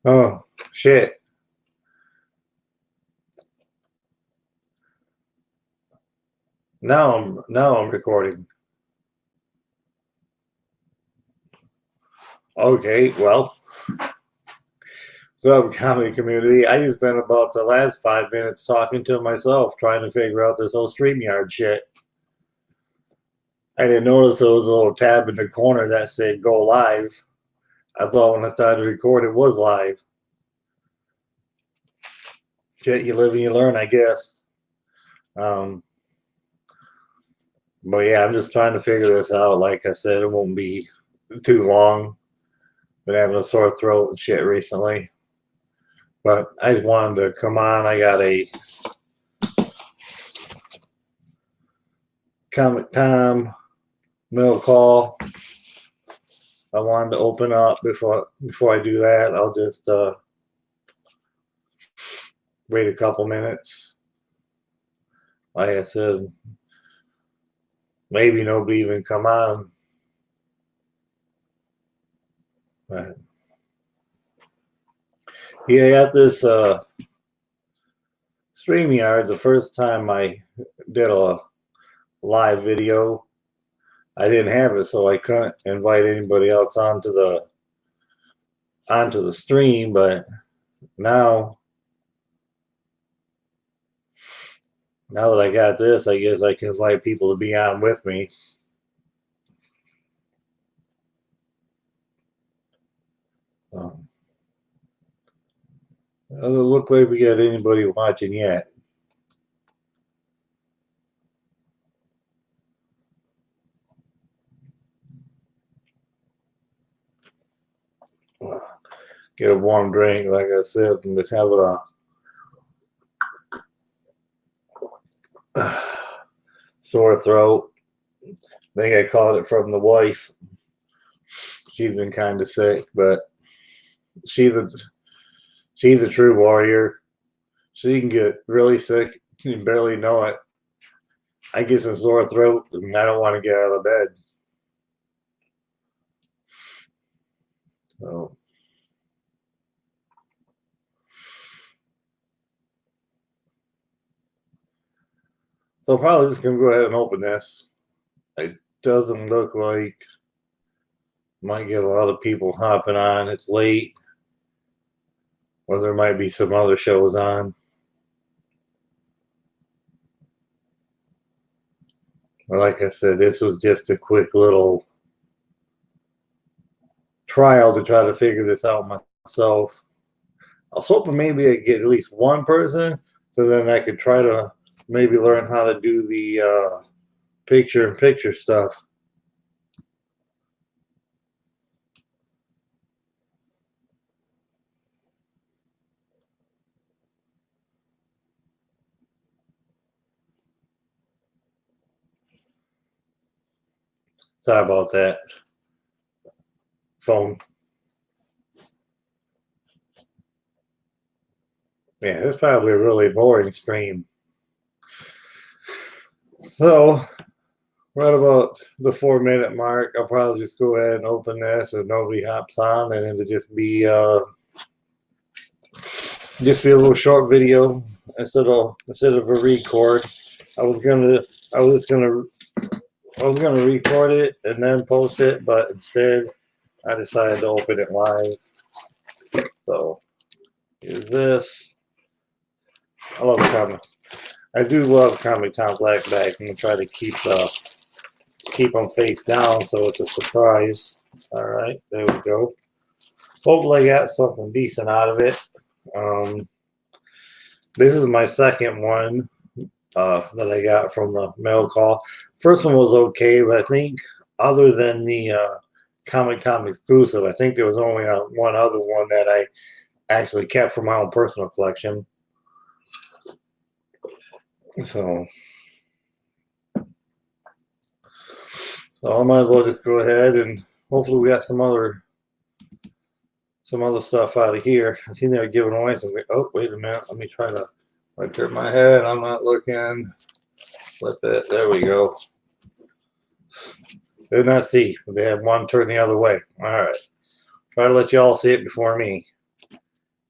Oh, shit. Now I'm recording. Okay, well, so comedy community, I just spent about the last 5 minutes talking to myself, trying to figure out this whole StreamYard shit. I didn't notice there was a little tab in the corner that said go live. I thought when I started to record, it was live. Shit, you live and you learn, I guess. But yeah, I'm just trying to figure this out. Like I said, it won't be too long. Been having a sore throat and shit recently. But I just wanted to come on. I got a ComicTom mail call I wanted to open up. Before I do that, I'll just wait a couple minutes. Like I said, maybe nobody even come on. But yeah, I got this StreamYard. The first time I did a live video, I didn't have it, so I couldn't invite anybody else onto the stream. But now that I got this, I guess I can invite people to be on with me. It doesn't look like we got anybody watching yet. Get a warm drink, like I said, and just have a sore throat. I think I caught it from the wife. She's been kind of sick, but she's a true warrior. She can get really sick and barely know it. I get some sore throat and I don't want to get out of bed. So probably just gonna go ahead and open this. It doesn't look like might get a lot of people hopping on. It's late, or there might be some other shows on. But like I said, this was just a quick little trial to try to figure this out myself. I was hoping maybe I'd get at least one person, so then I could try to maybe learn how to do the picture-in-picture stuff. Sorry about that. Phone. Yeah, it's probably a really boring stream. So, right about the 4-minute mark, I'll probably just go ahead and open this if nobody hops on, and it'll just be a little short video instead of a record. I was gonna record it and then post it, but instead I decided to open it live. So here's this. I love comics. I do love ComicTom black bags. I'm gonna try to keep them face down so it's a surprise. All right, there we go. Hopefully I got something decent out of it. This is my second one that I got from the mail call. First one was okay, but I think other than the ComicTom exclusive, I think there was only one other one that I actually kept for my own personal collection. So I might as well just go ahead and hopefully we got some other stuff out of here. I seen they were giving away some. Oh, wait a minute. Let me try to. I turn my head. I'm not looking. Flip it. There we go. Did not see. They had one turn the other way. All right. Try to let you all see it before me.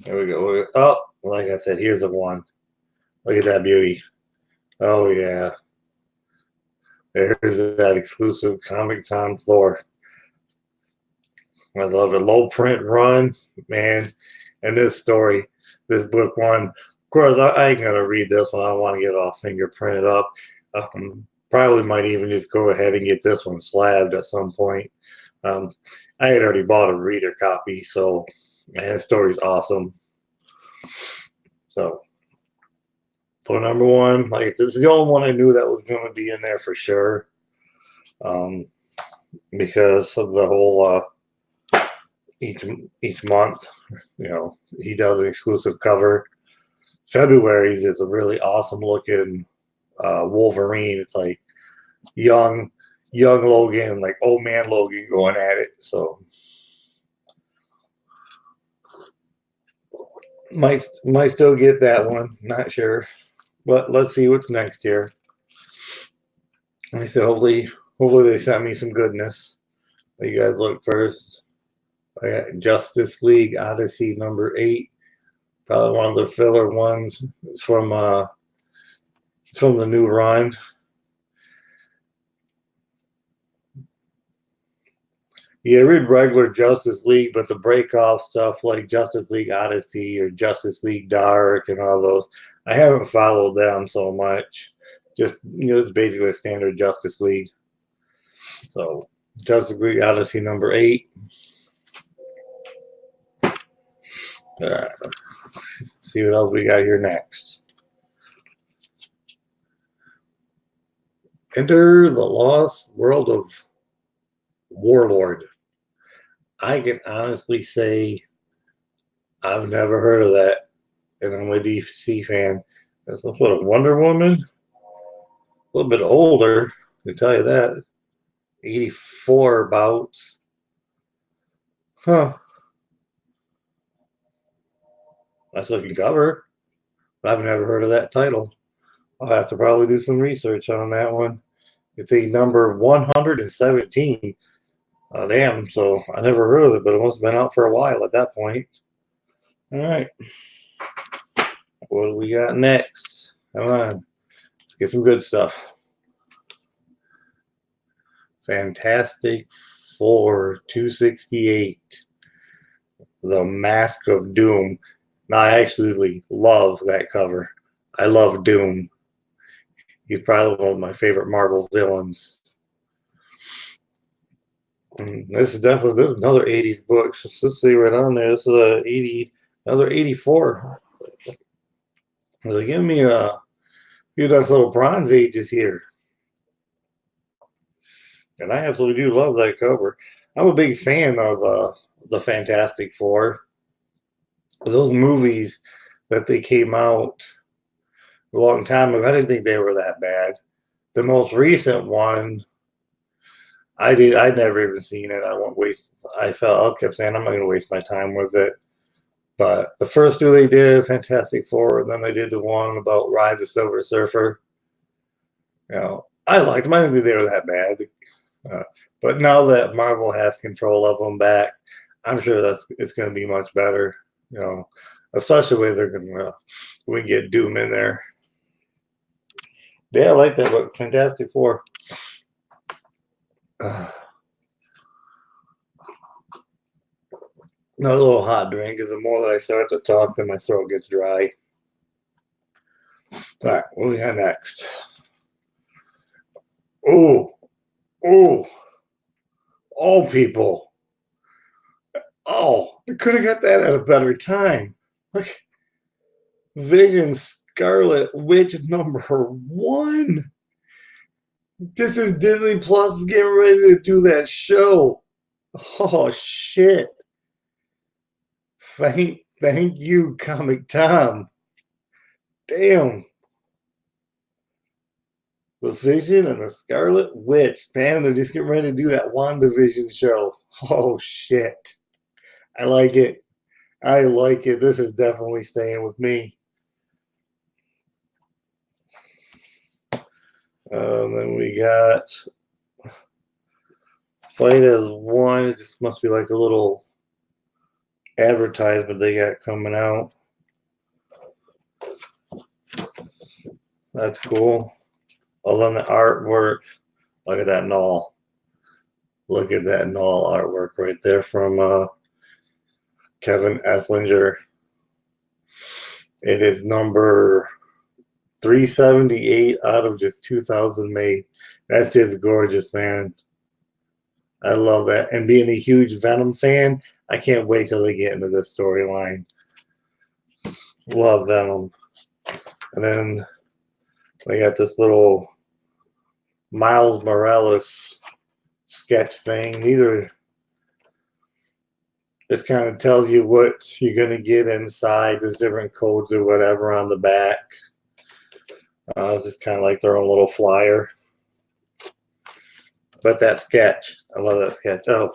There we go. Oh, like I said, here's the one. Look at that beauty. Oh yeah. There's that exclusive ComicTom Thor. I love it. Low print run, man. And this story, this book one. Of course, I ain't gonna read this one. I want to get it all fingerprinted up. Probably might even just go ahead and get this one slabbed at some point. I had already bought a reader copy, so man, this story's awesome. So, for number one, like this is the only one I knew that was going to be in there for sure, because of the whole each month, you know, he does an exclusive cover. February's is a really awesome looking Wolverine. It's like young Logan, like old man Logan going at it. So might still get that one. Not sure, but let's see what's next here. Like I said, hopefully they sent me some goodness. You guys look first. I got Justice League Odyssey number 8. Probably one of the filler ones. It's from the new run. Yeah, read regular Justice League, but the break-off stuff like Justice League Odyssey or Justice League Dark and all those, I haven't followed them so much. Just, you know, it's basically a standard Justice League. So, Justice League Odyssey number 8. All right. See what else we got here next. Enter the Lost World of Warlord. I can honestly say I've never heard of that, and I'm a DC fan. That's what a Wonder Woman, a little bit older, I can tell you that. 84 about. Huh. Nice looking cover. I've never heard of that title. I'll have to probably do some research on that one. It's a number 117. Damn, so I never heard of it, but it must have been out for a while at that point. All right. What do we got next? Come on. Let's get some good stuff. Fantastic Four 268. The Mask of Doom. Now, I actually love that cover. I love Doom. He's probably one of my favorite Marvel villains. And this is another 80s book. Let's see right on there. This is another 84. They're giving me a few nice little Bronze Ages here. And I absolutely do love that cover. I'm a big fan of the Fantastic Four. Those movies that they came out a long time ago, I didn't think they were that bad. The most recent one, I'd never even seen it. I kept saying I'm not gonna waste my time with it. But the first two they did, Fantastic Four, and then they did the one about Rise of Silver Surfer. You know, I liked them. I didn't think they were that bad. But now that Marvel has control of them back, I'm sure it's going to be much better. You know, especially when they're going to we can get Doom in there. Yeah, I like that book, Fantastic Four. Another little hot drink, because the more that I start to talk, then my throat gets dry. All right, what do we got next? Oh, people. Oh, I could have got that at a better time. Look, Vision Scarlet Witch number 1. This is Disney Plus is getting ready to do that show. Oh shit! Thank you, ComicTom. Damn. The Vision and the Scarlet Witch. Man, they're just getting ready to do that WandaVision show. Oh shit. I like it. I like it. This is definitely staying with me. Then we got Fight as One. It just must be like a little advertisement they got coming out. That's cool. Other than the artwork, look at that Null. Look at that Null artwork right there from Kevin Esslinger. It is number 378 out of just 2,000 made. That's just gorgeous, man. I love that. And being a huge Venom fan, I can't wait till they get into this storyline. Love Venom. And then they got this little Miles Morales sketch thing. This kind of tells you what you're going to get inside. There's different codes or whatever on the back. It's just kind of like their own little flyer. But that sketch, I love that sketch. Oh,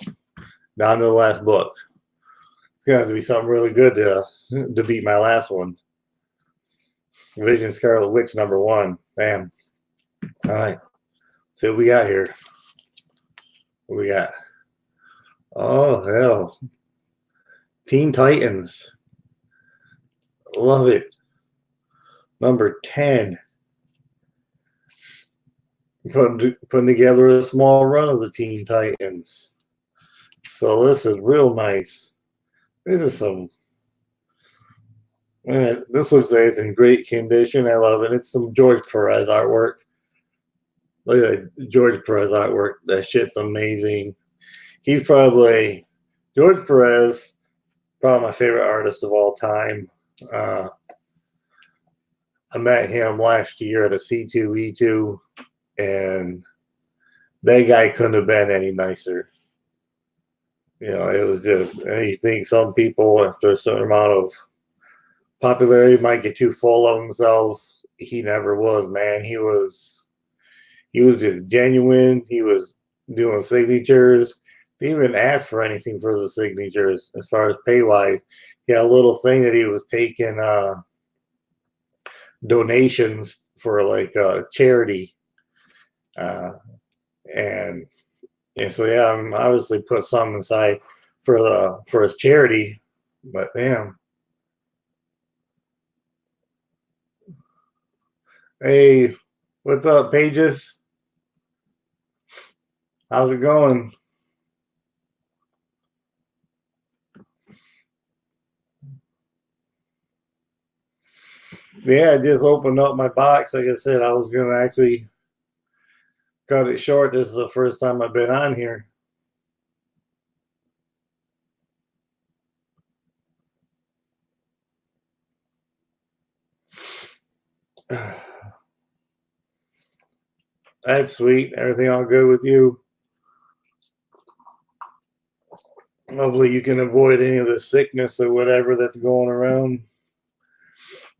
down to the last book. It's going to have to be something really good to beat my last one. Vision Scarlet Witch #1. Bam. All right. See what we got here. What we got? Oh, hell. Teen Titans. Love it. Number 10. Putting together a small run of the Teen Titans. So this is real nice. This is some... Man, this looks like it's in great condition. I love it. It's some George Perez artwork. Look at that George Perez artwork. That shit's amazing. He's probably... George Perez, probably my favorite artist of all time. I met him last year at a C2E2, and that guy couldn't have been any nicer. You know, it was just, you think some people, after a certain amount of popularity, might get too full of themselves. He never was, man. He was just genuine. He was doing signatures. He didn't even ask for anything for the signatures as far as pay-wise. He had a little thing that he was taking donations for, like, charity. And so, yeah, I'm obviously put some aside for his charity. But, damn. Hey, what's up, Pages? How's it going? Yeah, I just opened up my box. Like I said, I was going to actually cut it short. This is the first time I've been on here. That's sweet. Everything all good with you? Hopefully you can avoid any of the sickness or whatever that's going around.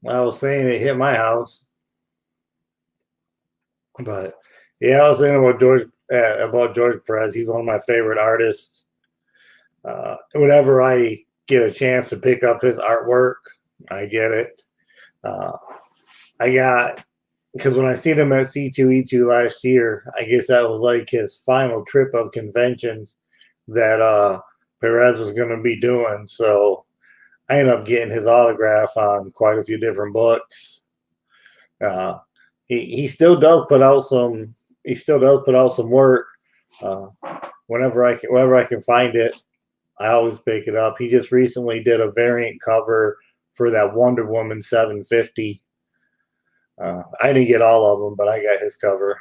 I was saying it hit my house. But yeah, I was saying about George Perez. He's one of my favorite artists. Whenever I get a chance to pick up his artwork, I get it. Because when I seen him at C2E2 last year, I guess that was like his final trip of conventions that Perez was going to be doing. So I ended up getting his autograph on quite a few different books. He still does put out some. He still does put out some work. Whenever I can find it, I always pick it up. He just recently did a variant cover for that Wonder Woman 750. I didn't get all of them, but I got his cover.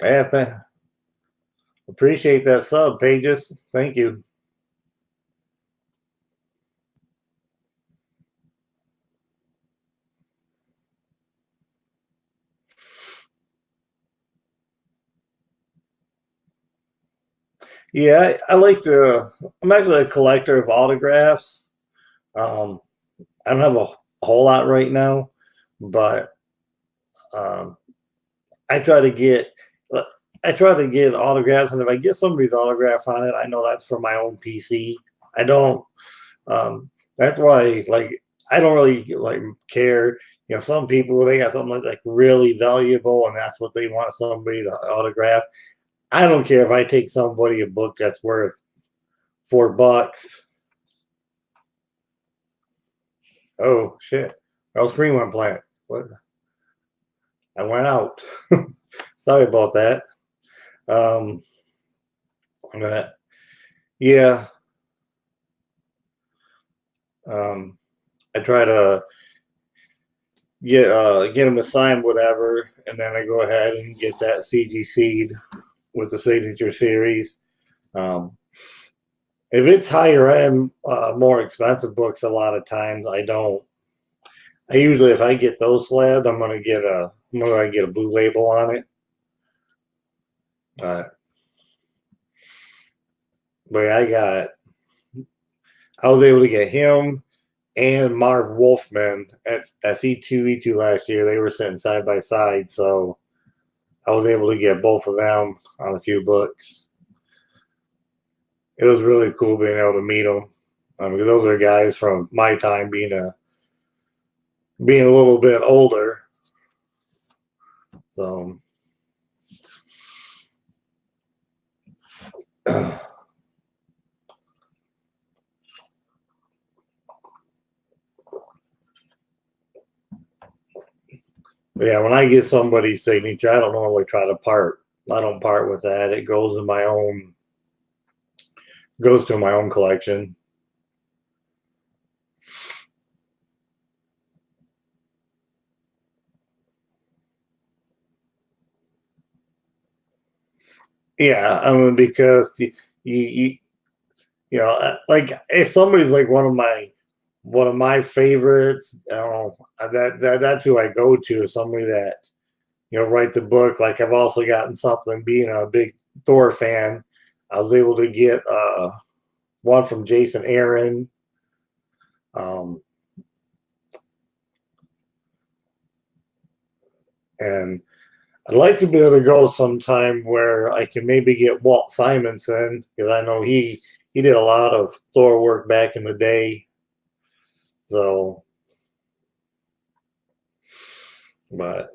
Yeah, appreciate that sub, Pages. Thank you. Yeah, I'm actually a collector of autographs. I don't have a whole lot right now, but I try to get autographs, and if I get somebody's autograph on it, I know that's for my own PC. I don't. That's why, like, I don't really care. You know, some people, they got something like really valuable, and that's what they want somebody to autograph. I don't care if I take somebody a book that's worth $4. Oh shit! Oh, screen went blank. What? I went out. Sorry about that. Um, but yeah, I try to get them assigned whatever, and then I go ahead and get that CG seed with the signature series. Um, if it's higher end, more expensive books, a lot of times I don't. I usually, if I get those slabbed, I'm gonna get a blue label on it. Uh, but I was able to get him and Marv Wolfman at E2 last year. They were sitting side by side, so I was able to get both of them on a few books. It was really cool being able to meet them because those are guys from my time, being a little bit older. So yeah, when I get somebody's signature, I don't normally try to part. I don't part with that. It goes to my own collection. Yeah, I mean because you like if somebody's like one of my favorites, that's who I go to. Somebody that write the book. Like I've also gotten something being a big Thor fan. I was able to get one from Jason Aaron. Um, and I'd like to be able to go sometime where I can maybe get Walt Simonson because I know he did a lot of Thor work back in the day. So, but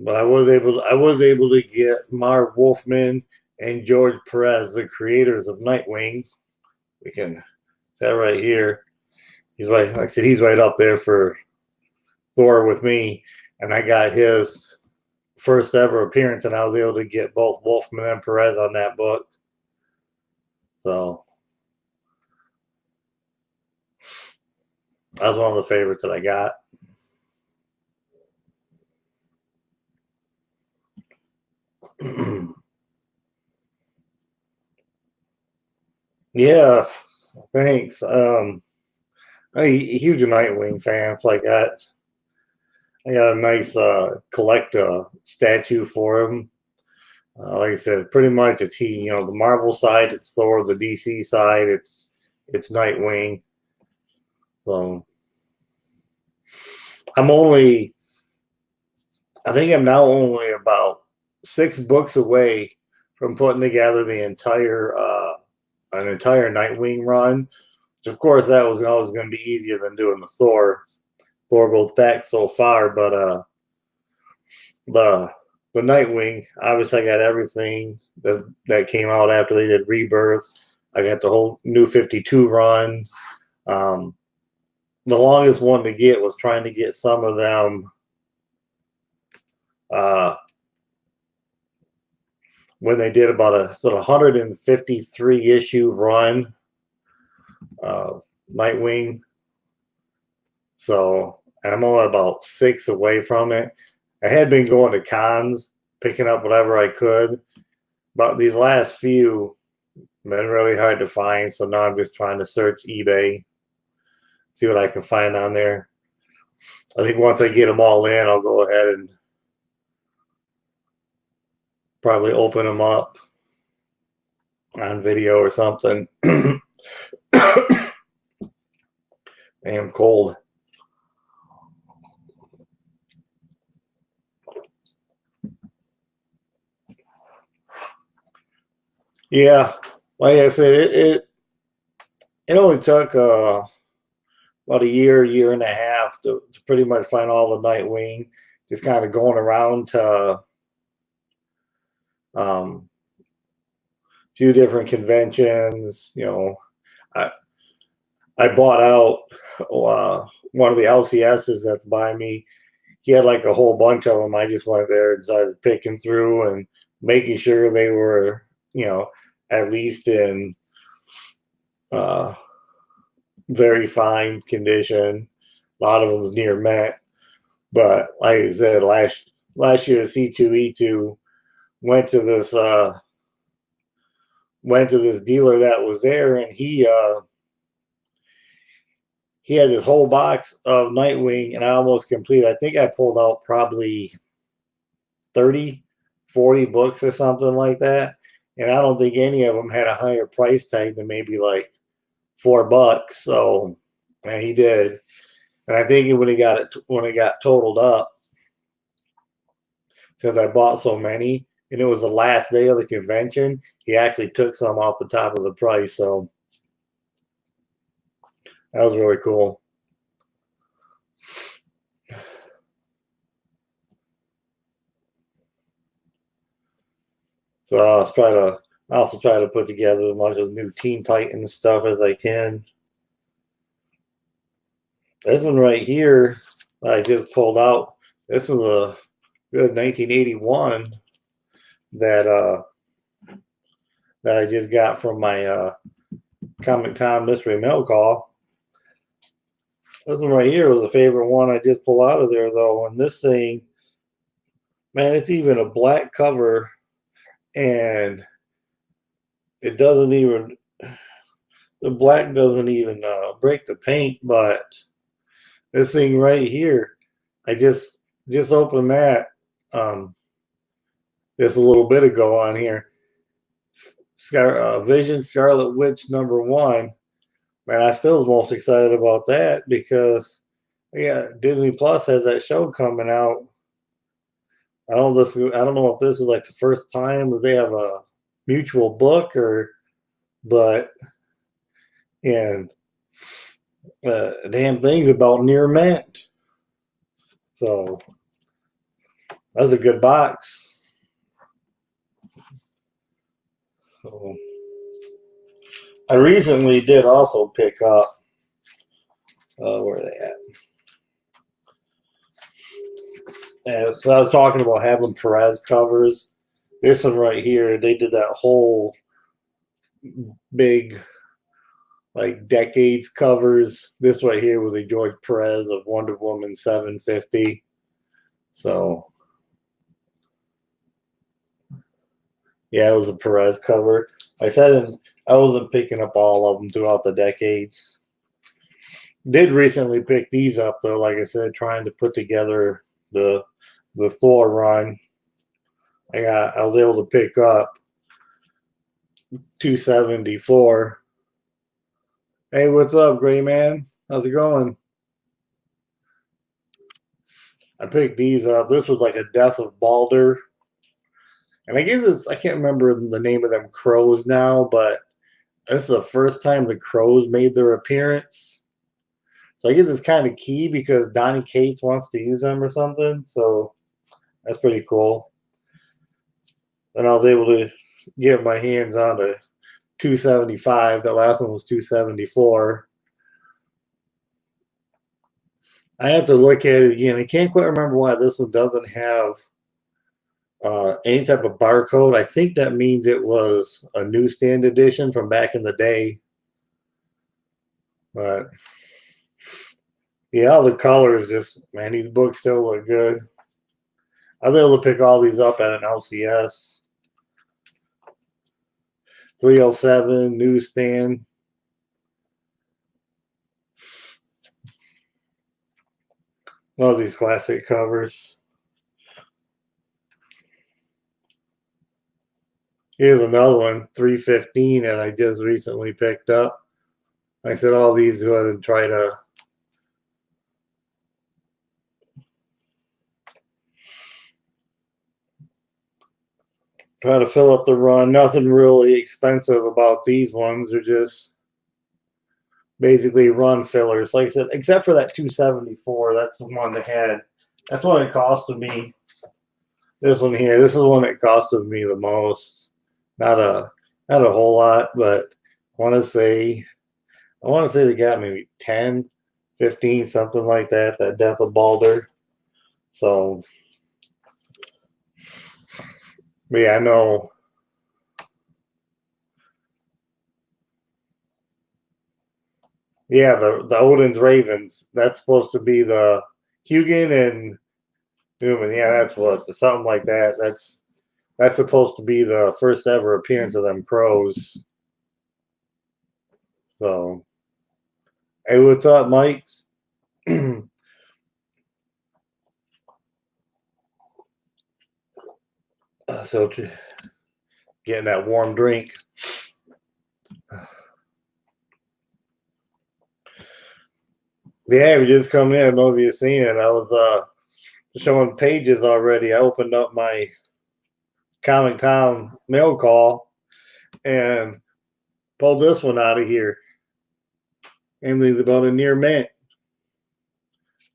I was able to get Marv Wolfman and George Perez, the creators of Nightwing. We can that right here. He's right, like I said, he's right up there for Thor with me, and I got his first ever appearance, and I was able to get both Wolfman and Perez on that book. So that was one of the favorites that I got. Yeah, thanks. I'm a huge Nightwing fan. Like that, I got a nice collector statue for him. Like I said, pretty much it's he. The Marvel side, it's Thor. The DC side, it's Nightwing. So I think I'm now only about 6 books away from putting together the entire an entire Nightwing run. Which of course that was always going to be easier than doing the Thor. Thor goes back so far, but the Nightwing, obviously I got everything that came out after they did Rebirth. I got the whole New 52 run. The longest one to get was trying to get some of them when they did about a sort of 153 issue run, Nightwing. So, and I'm only about 6 away from it. I had been going to cons, picking up whatever I could, but these last few been really hard to find. So now I'm just trying to search eBay, see what I can find on there. I think once I get them all in, I'll go ahead and probably open them up on video or something. I am cold. Yeah, like I said, it only took about a year and a half to pretty much find all the Nightwing. just kind of going around to a few different conventions. You know, I bought out one of the LCSs that's by me. He had like a whole bunch of them. I just went there and started picking through and making sure they were, you know, at least in very fine condition. A lot of them was near mint, but like I said, last year C2E2 went to this dealer that was there, and he had this whole box of Nightwing, and I almost completed. I think I pulled out probably 30, 40 books or something like that, and I don't think any of them had a higher price tag than maybe like $4. So, and he did, and I think when it got totaled up, since I bought so many, and it was the last day of the convention, he actually took some off the top of the price. So that was really cool. So I also try to put together as much of new Teen Titans stuff as I can. This one right here, I just pulled out. This was a good 1981 that I just got from my ComicTom mystery mail call. This one right here was a favorite one I just pulled out of there, though. And this thing, man, it's even a black cover, and it doesn't even, the black doesn't even break the paint. But this thing right here, I just opened that just a little bit ago on here. Vision Scarlet Witch #1. Man, I still was most excited about that because, yeah, Disney Plus has that show coming out. I don't know if this is like the first time that they have a mutual book and damn thing's about near mint. So that was a good box. So I recently did also pick up, where are they at? And so I was talking about having Perez covers. This one right here, they did that whole big, like, decades covers. This right here was a George Perez of Wonder Woman 750. So, yeah, it was a Perez cover. I said I wasn't picking up all of them throughout the decades. Did recently pick these up, though, like I said, trying to put together the Thor run. I was able to pick up 274. Hey, what's up, Gray Man? How's it going? I picked these up. This was like a Death of Balder. And I guess I can't remember the name of them crows now, but this is the first time the crows made their appearance. So I guess it's kind of key because Donnie Cates wants to use them or something. So that's pretty cool. And I was able to get my hands on a 275. The last one was 274. I have to look at it again. I can't quite remember why this one doesn't have any type of barcode. I think that means it was a newsstand edition from back in the day. But yeah, all the colors just, man, these books still look good. I was able to pick all these up at an LCS. 307 newsstand. Love these classic covers. Here's another one, 315, that I just recently picked up. I said all these go ahead and try to fill up the run. Nothing really expensive about these ones. They're just basically run fillers. Like I said, except for that 274, that's the one that had That's what it costed me. This one here, this is one that costed me the most. Not a whole lot, but I want to say they got maybe 10, 15, something like that. That Death of Balder. So, but yeah, I know. Yeah, the Odin's Ravens. That's supposed to be the Hugin and Newman. Yeah, that's what something like that. That's supposed to be the first ever appearance of them crows. So, hey, what's up, Mike? So, getting that warm drink. Yeah, we just come in. I don't know if you've seen it. I was showing pages already. I opened up my ComicTom mail call and pulled this one out of here. Emily's about a near mint.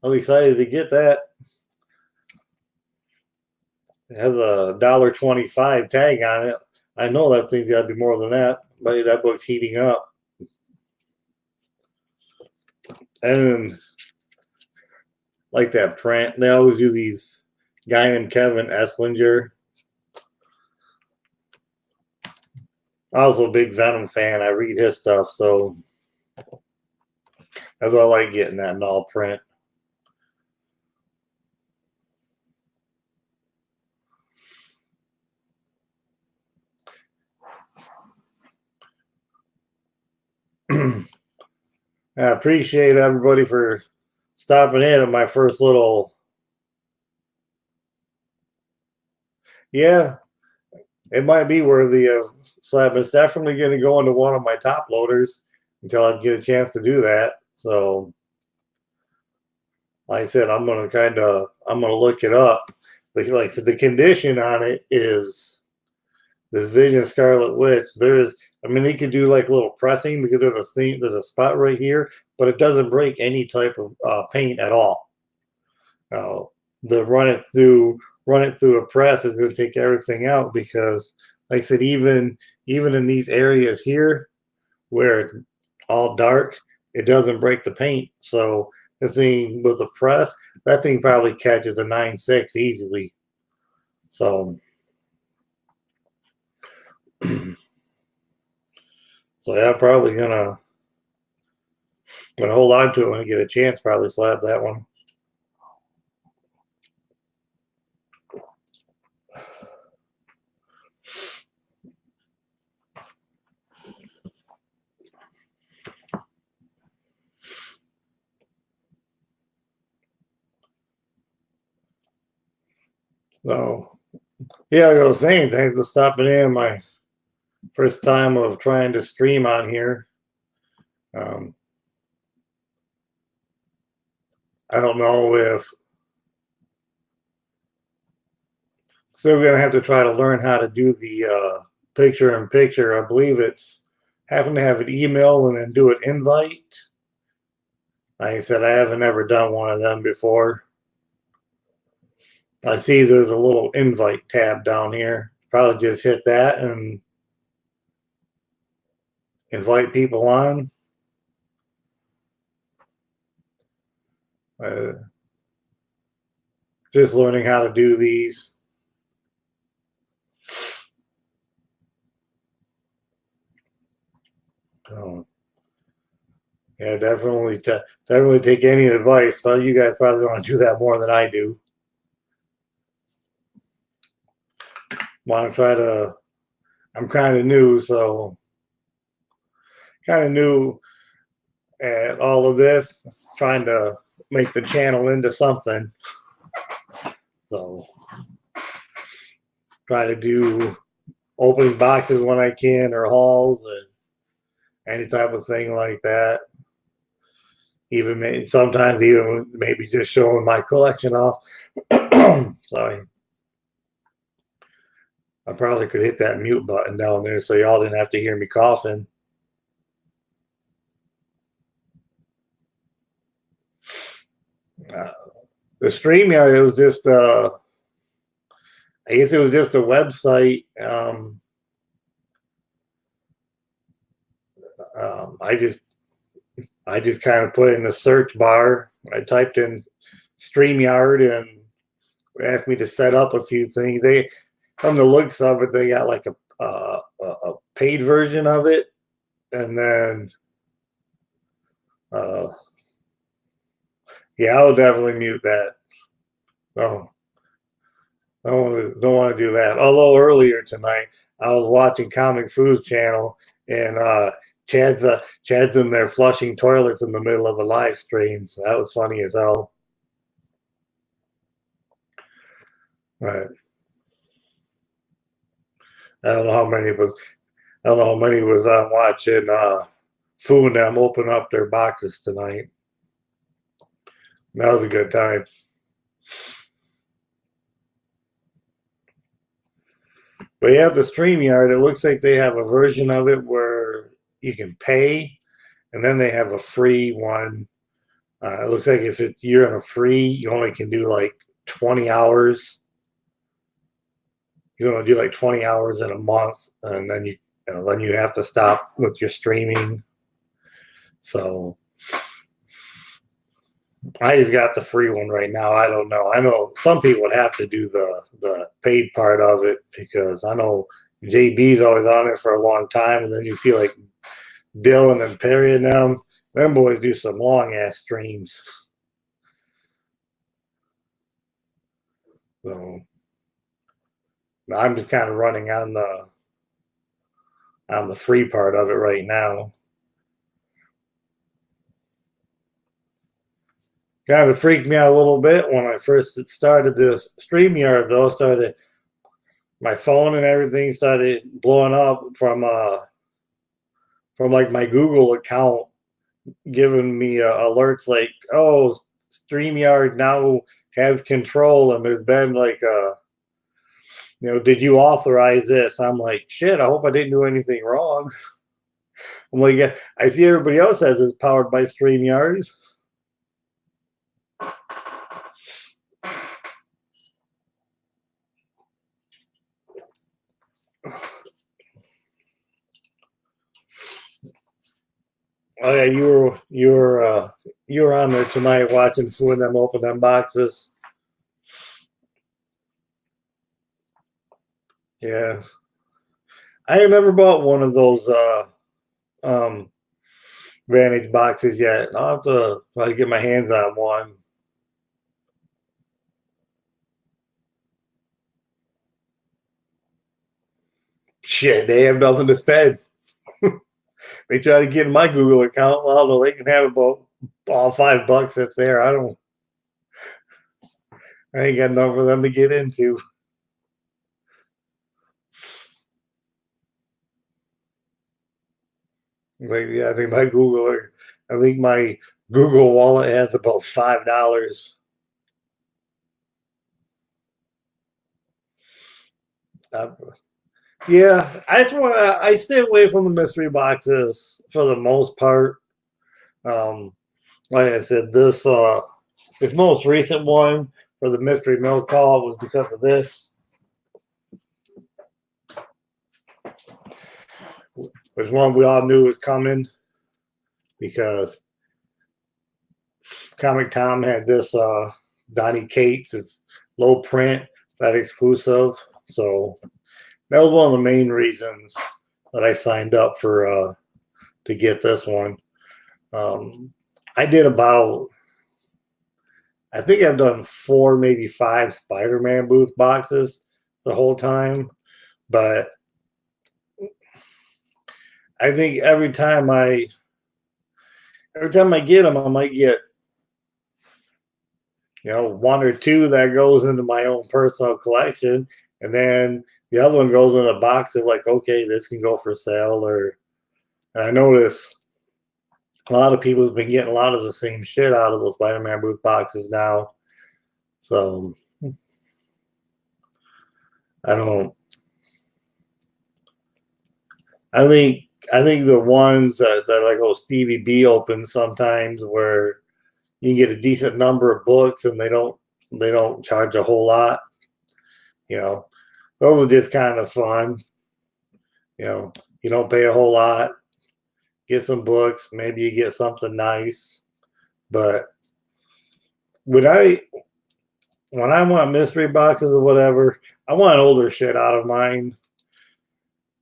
I was excited to get that. It has a $1.25 tag on it. I know that thing's got to be more than that, but that book's heating up. And then, like that print, they always use these guy named Kevin Esslinger. I'm also a big Venom fan. I read his stuff, so that's why I like getting that in all print. I appreciate everybody for stopping in at my first little. Yeah, it might be worthy of slap. It's definitely going to go into one of my top loaders until I get a chance to do that. So, like I said, I'm going to look it up. Like I said, the condition on it is this Vision Scarlet Witch. I mean, they could do like a little pressing because there's a spot right here, but it doesn't break any type of paint at all. The run it through a press is going to take everything out because, like I said, even in these areas here where it's all dark, it doesn't break the paint. So this thing with a press, that thing probably catches a 9.6 easily. So. So yeah, I'm probably gonna hold on to it when I get a chance. Probably slap that one. So yeah, I was saying thanks for stopping in. My first time of trying to stream on here. I don't know if still gonna have to try to learn how to do the picture-in-picture. I believe it's having to have an email and then do an invite. Like I said, I haven't ever done one of them before. I see there's a little invite tab down here. Probably just hit that and invite people on. Just learning how to do these. Yeah, definitely take any advice, but you guys probably want to do that more than I do. Want to try to. I'm kind of new, so kind of new at all of this, trying to make the channel into something. So try to do opening boxes when I can, or hauls, and any type of thing like that. Sometimes even maybe just showing my collection off. Sorry. I probably could hit that mute button down there so y'all didn't have to hear me coughing. the StreamYard, it was just I guess it was just a website. I just kind of put in the search bar. I typed in StreamYard and it asked me to set up a few things. They, from the looks of it, they got like a paid version of it, and then yeah, I'll definitely mute that. Oh, I don't want to do that. Although earlier tonight I was watching Comic Food's channel and Chad's in there flushing toilets in the middle of the live stream. So that was funny as hell. Right. I don't know how many was. I don't know how many was watching Foo and them open up their boxes tonight. That was a good time. But yeah, the StreamYard, it looks like they have a version of it where you can pay, and then they have a free one. It looks like if you're in a free, you only can do like 20 hours. You want to do like 20 hours in a month, and then then you have to stop with your streaming. So I just got the free one right now. I don't know. I know some people would have to do the paid part of it because I know JB's always on it for a long time, and then you feel like Dylan and Perry and them boys do some long ass streams. So I'm just kind of running on the free part of it right now. Kind of freaked me out a little bit when I first started this StreamYard, though. My phone and everything started blowing up from like my Google account giving me alerts like, oh, StreamYard now has control, and there's been like did you authorize this? I'm like, shit, I hope I didn't do anything wrong. I'm like, yeah, I see everybody else says it's powered by StreamYard. Oh yeah, you were on there tonight watching Foo and them open them boxes. Yeah, I have never bought one of those Vantage boxes yet. I'll have to try to get my hands on one. Shit, they have nothing to spend. They try to get in my Google account. Well, no, they can have about all $5 that's there. I ain't got enough for them to get into. Like, yeah, I think my Google wallet has about $5. Yeah, I stay away from the mystery boxes for the most part. Like I said, this most recent one for the mystery mail call was because of this. There's one we all knew was coming because ComicTom had this Donnie Cates, it's low print, that exclusive. So that was one of the main reasons that I signed up for to get this one. I did I think I've done 4, maybe 5 Spider-Man booth boxes the whole time, but I think every time I get them, I might get 1 or 2 that goes into my own personal collection, and then the other one goes in a box of like, okay, this can go for sale. And I notice a lot of people have been getting a lot of the same shit out of those Spider-Man booth boxes now. So I think the ones that like Stevie B opens sometimes where you can get a decent number of books and they don't They don't charge a whole lot. You know, those are just kind of fun. You know, you don't pay a whole lot. Get some books. Maybe you get something nice. But when I want mystery boxes or whatever, I want older shit out of mine.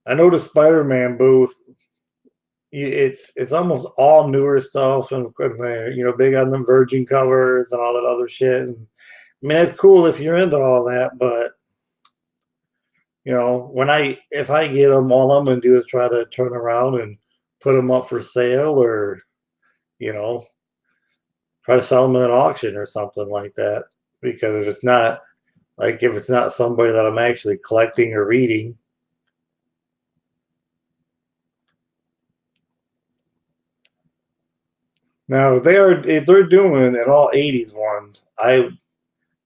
I know the Spider-Man booth. It's almost all newer stuff, and big on them Virgin covers and all that other shit. And, I mean, it's cool if you're into all that, but if I get them, all I'm gonna do is try to turn around and put them up for sale, or you know, try to sell them at an auction or something like that. Because if it's not somebody that I'm actually collecting or reading. Now, if they're doing an all '80s one,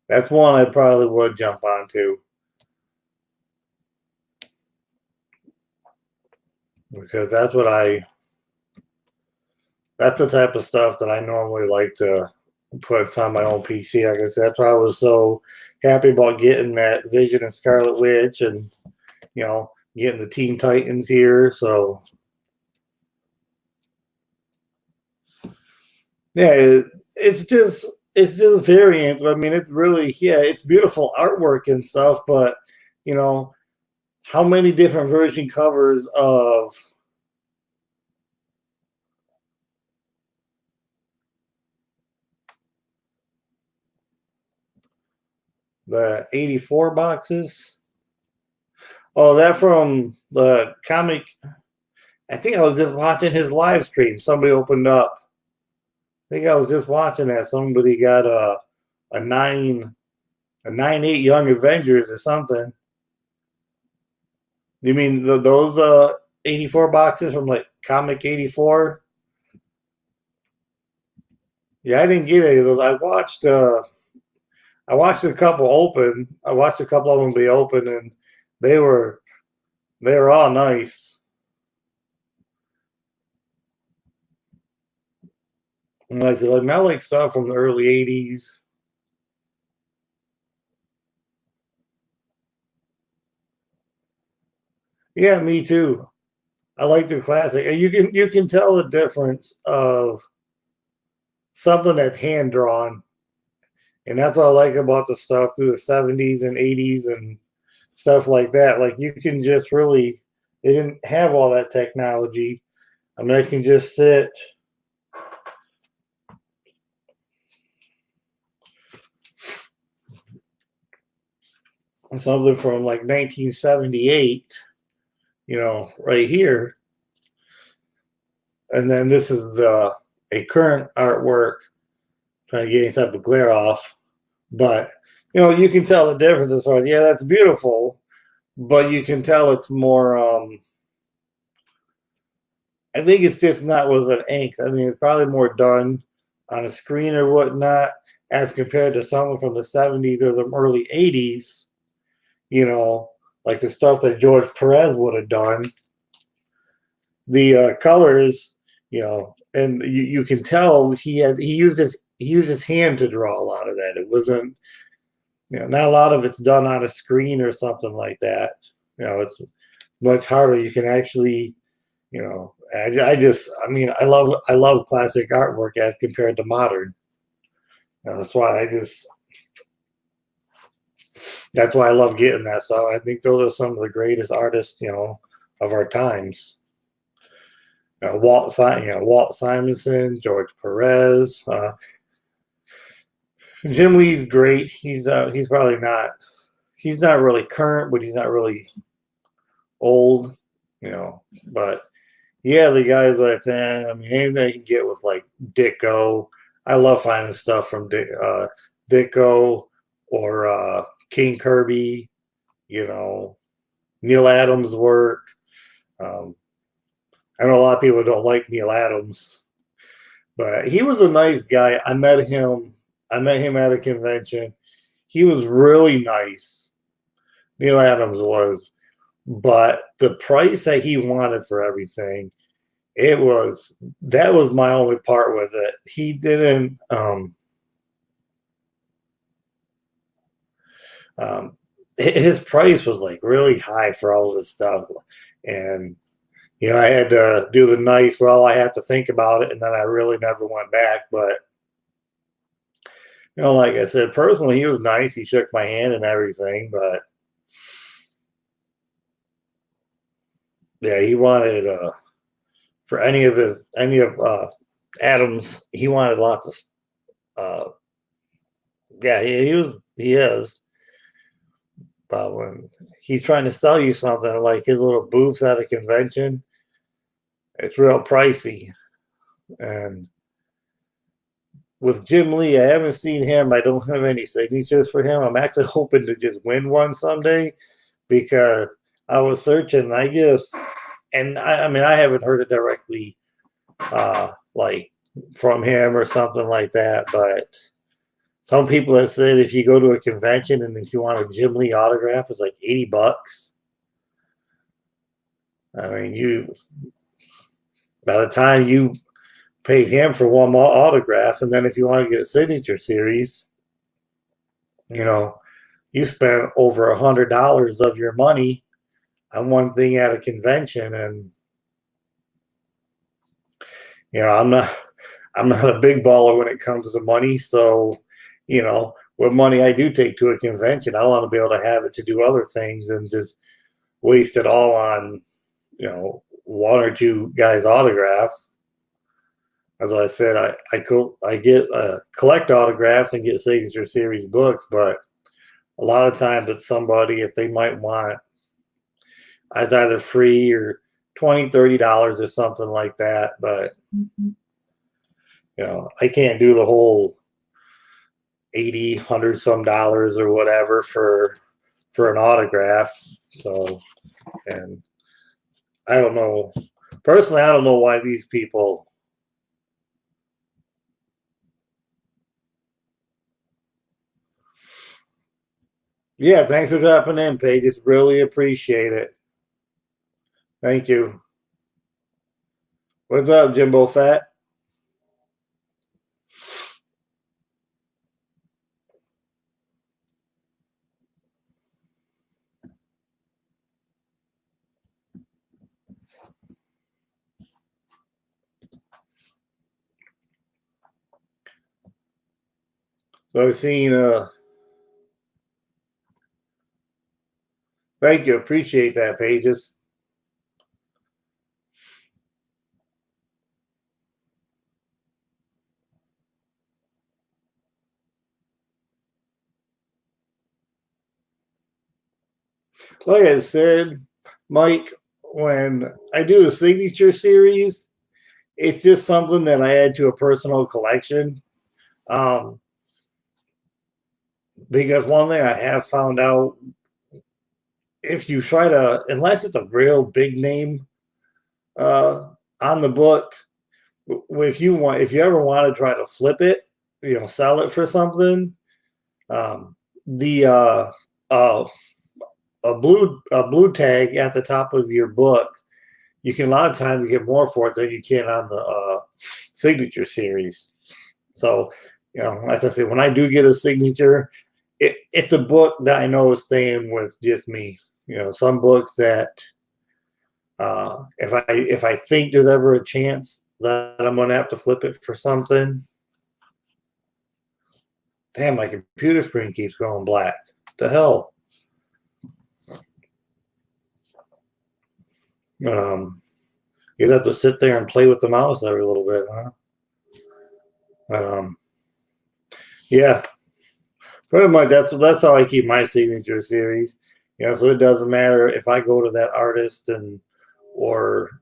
that's one I probably would jump onto, because that's the type of stuff that I normally like to put on my own PC. Like I said, that's why I was so happy about getting that Vision and Scarlet Witch, and getting the Teen Titans here. So yeah, it's just a variant. I mean, it's beautiful artwork and stuff, but how many different version covers of the 84 boxes? Oh, that from the comic. I think I was just watching his live stream. Somebody opened up. I think I was just watching that. Somebody got a 9/8 Young Avengers or something. You mean those 84 boxes from like Comic 84? Yeah, I didn't get any of those. I watched a couple open. I watched a couple of them be open, and they were all nice. And like I said, I like stuff from the early '80s. Yeah, me too. I like the classic. And you can tell the difference of something that's hand drawn, and that's what I like about the stuff through the '70s and '80s and stuff like that. Like, you can just really, they didn't have all that technology. I mean, I can just sit. Something from like 1978, right here. And then this is a current artwork, trying to get any type of glare off. But, you can tell the difference as far as, yeah, that's beautiful, but you can tell it's more, I think it's just not with an ink. I mean, it's probably more done on a screen or whatnot, as compared to someone from the '70s or the early '80s, like the stuff that George Perez would have done. The colors, and you can tell he used his hand to draw a lot of that. It wasn't, not a lot of it's done on a screen or something like that. It's much harder. You can actually, I love classic artwork as compared to modern. That's why I love getting that stuff. I think those are some of the greatest artists, of our times. Walt Simonson, George Perez, Jim Lee's great. He's probably not. He's not really current, but he's not really old, But yeah, the guys like that. I mean, anything you can get with like Ditko. I love finding stuff from Ditko or King Kirby. Neil Adams' work. I know a lot of people don't like Neil Adams, but he was a nice guy. I met him at a convention. He was really nice. Neil Adams was, but the price that he wanted for everything, that was my only part with it. He didn't. his price was like really high for all of his stuff, and I had to do the nice. Well, I have to think about it, and then I really never went back. But like I said, personally, he was nice. He shook my hand and everything, but yeah, he wanted for any of Adam's, he wanted lots of yeah, he is. But when he's trying to sell you something like his little booths at a convention, it's real pricey. And with Jim Lee, I haven't seen him. I don't have any signatures for him. I'm actually hoping to just win one someday, because I was searching, and I mean, I haven't heard it directly, like from him or something like that, but some people have said if you go to a convention and if you want a Jim Lee autograph, it's like $80. I mean, by the time you paid him for one more autograph, and then if you want to get a signature series, you spent over $100 of your money on one thing at a convention. And I'm not a big baller when it comes to money, so what money I do take to a convention, I want to be able to have it to do other things and just waste it all on one or two guys' autograph. As I said, I get collect autographs and get signature series books, but a lot of times it's somebody, if they might want, it's either free or $20-$30 or something like that. But I can't do the whole $80, $100 some dollars or whatever for an autograph. So, and I don't know. Personally, I don't know why these people. Yeah, thanks for dropping in, Pages. Really appreciate it. Thank you. What's up, Jimbo Fat? So I've seen thank you, appreciate that, Pages. Like I said, Mike, when I do a signature series, it's just something that I add to a personal collection. Because one thing I have found out, if you try to, unless it's a real big name on the book, if you ever want to try to flip it, sell it for something, the a blue tag at the top of your book, you can a lot of times get more for it than you can on the signature series. So, as I say, when I do get a signature, it's a book that I know is staying with just me. Some books that if I think there's ever a chance that I'm going to have to flip it for something. Damn, my computer screen keeps going black. What the hell? You have to sit there and play with the mouse every little bit, huh? But yeah, pretty much that's how I keep my signature series. So it doesn't matter if I go to that artist or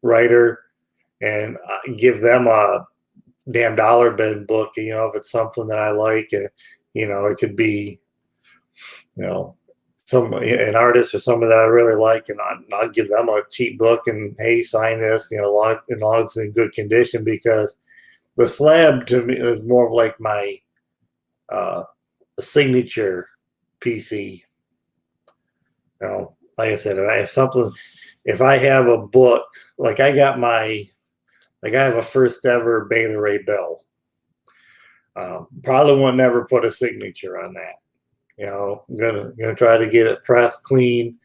writer and give them a damn dollar bin book. If it's something that I like, it could be, an artist or somebody that I really like, and I'll give them a cheap book and, hey, sign this. As long as it's in good condition, because the slab to me is more of like my signature PC. Like I said, if I have a book, like I have a first ever Beta Ray Bill. Probably won't never put a signature on that. You know, I'm gonna try to get it pressed clean,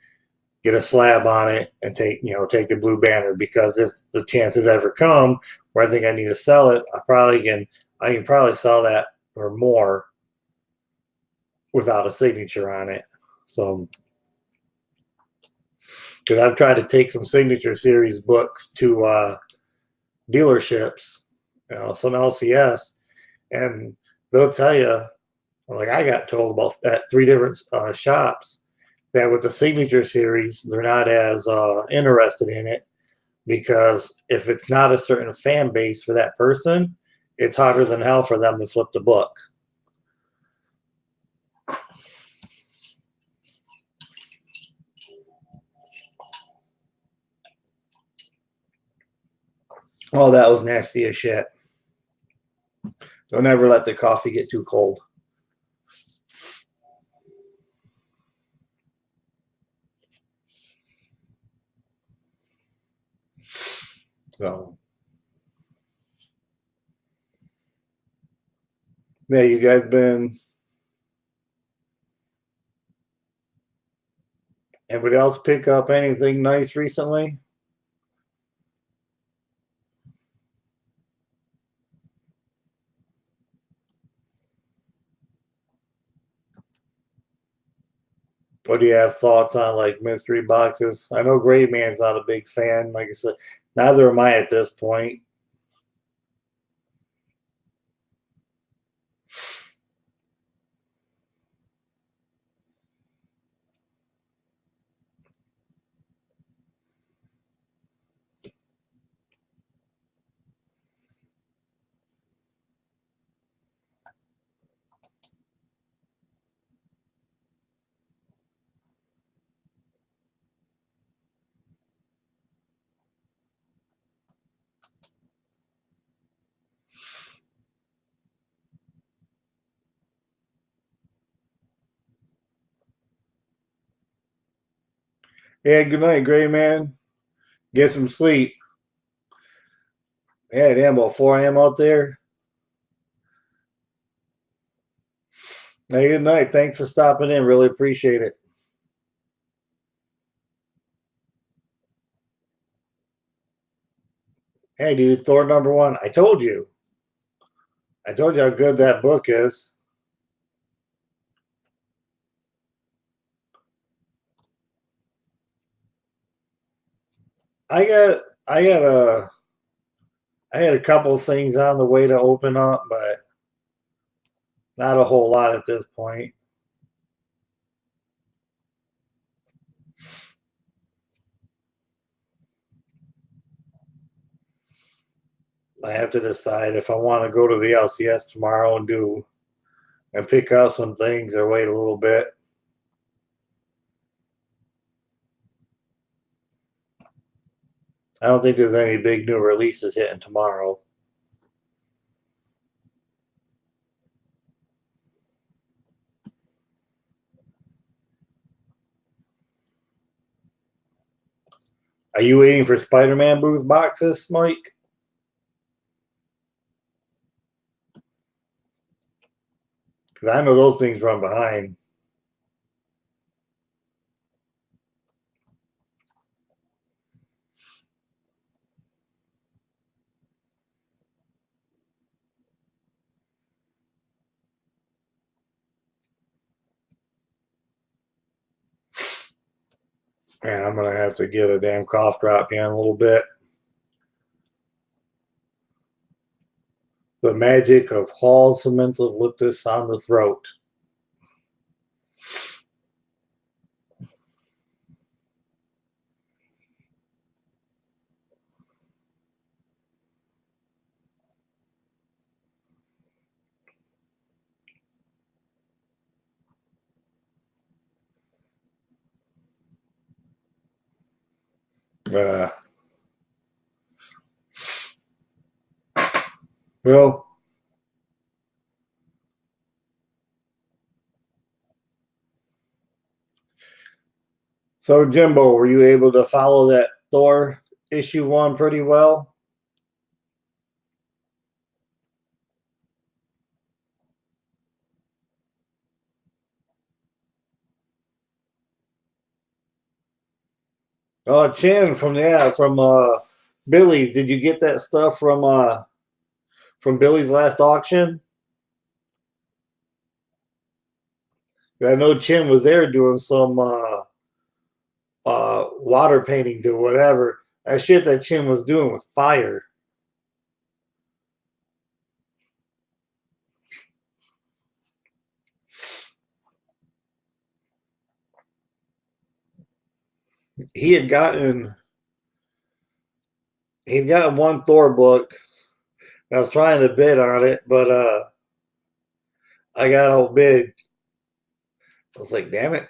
get a slab on it, and take the blue banner, because if the chances ever come where I think I need to sell it, I can probably sell that for more without a signature on it. So, because I've tried to take some signature series books to dealerships, some LCS, and they'll tell you, like I got told about at 3 different shops, that with the signature series, they're not as interested in it, because if it's not a certain fan base for that person, it's harder than hell for them to flip the book. Oh, that was nasty as shit. Don't ever let the coffee get too cold. So, yeah, you guys been. Anybody else pick up anything nice recently? What do you have thoughts on, like, mystery boxes? I know Gray Man's not a big fan. Like I said, neither am I at this point. Yeah, good night, Gray Man. Get some sleep. Yeah, damn, about 4 a.m. out there. Hey, good night. Thanks for stopping in. Really appreciate it. Hey, dude, Thor #1. I told you. I told you how good that book is. I got I got I had a couple things on the way to open up, but not a whole lot at this point. I have to decide if I want to go to the LCS tomorrow and pick out some things, or wait a little bit. I don't think there's any big new releases hitting tomorrow. Are you waiting for Spider-Man booth boxes, Mike? Because I know those things run behind. Man, I'm gonna have to get a damn cough drop here in a little bit. The magic of Hall cement eucalyptus on the throat. Uh, well, so Jimbo, were you able to follow that Thor issue 1 pretty well? Chan from Billy's. Did you get that stuff from Billy's last auction? I know Chin was there doing some water paintings or whatever. That shit that Chin was doing was fire. He had gotten one Thor book. I was trying to bid on it, but I got outbid. I was like, damn it.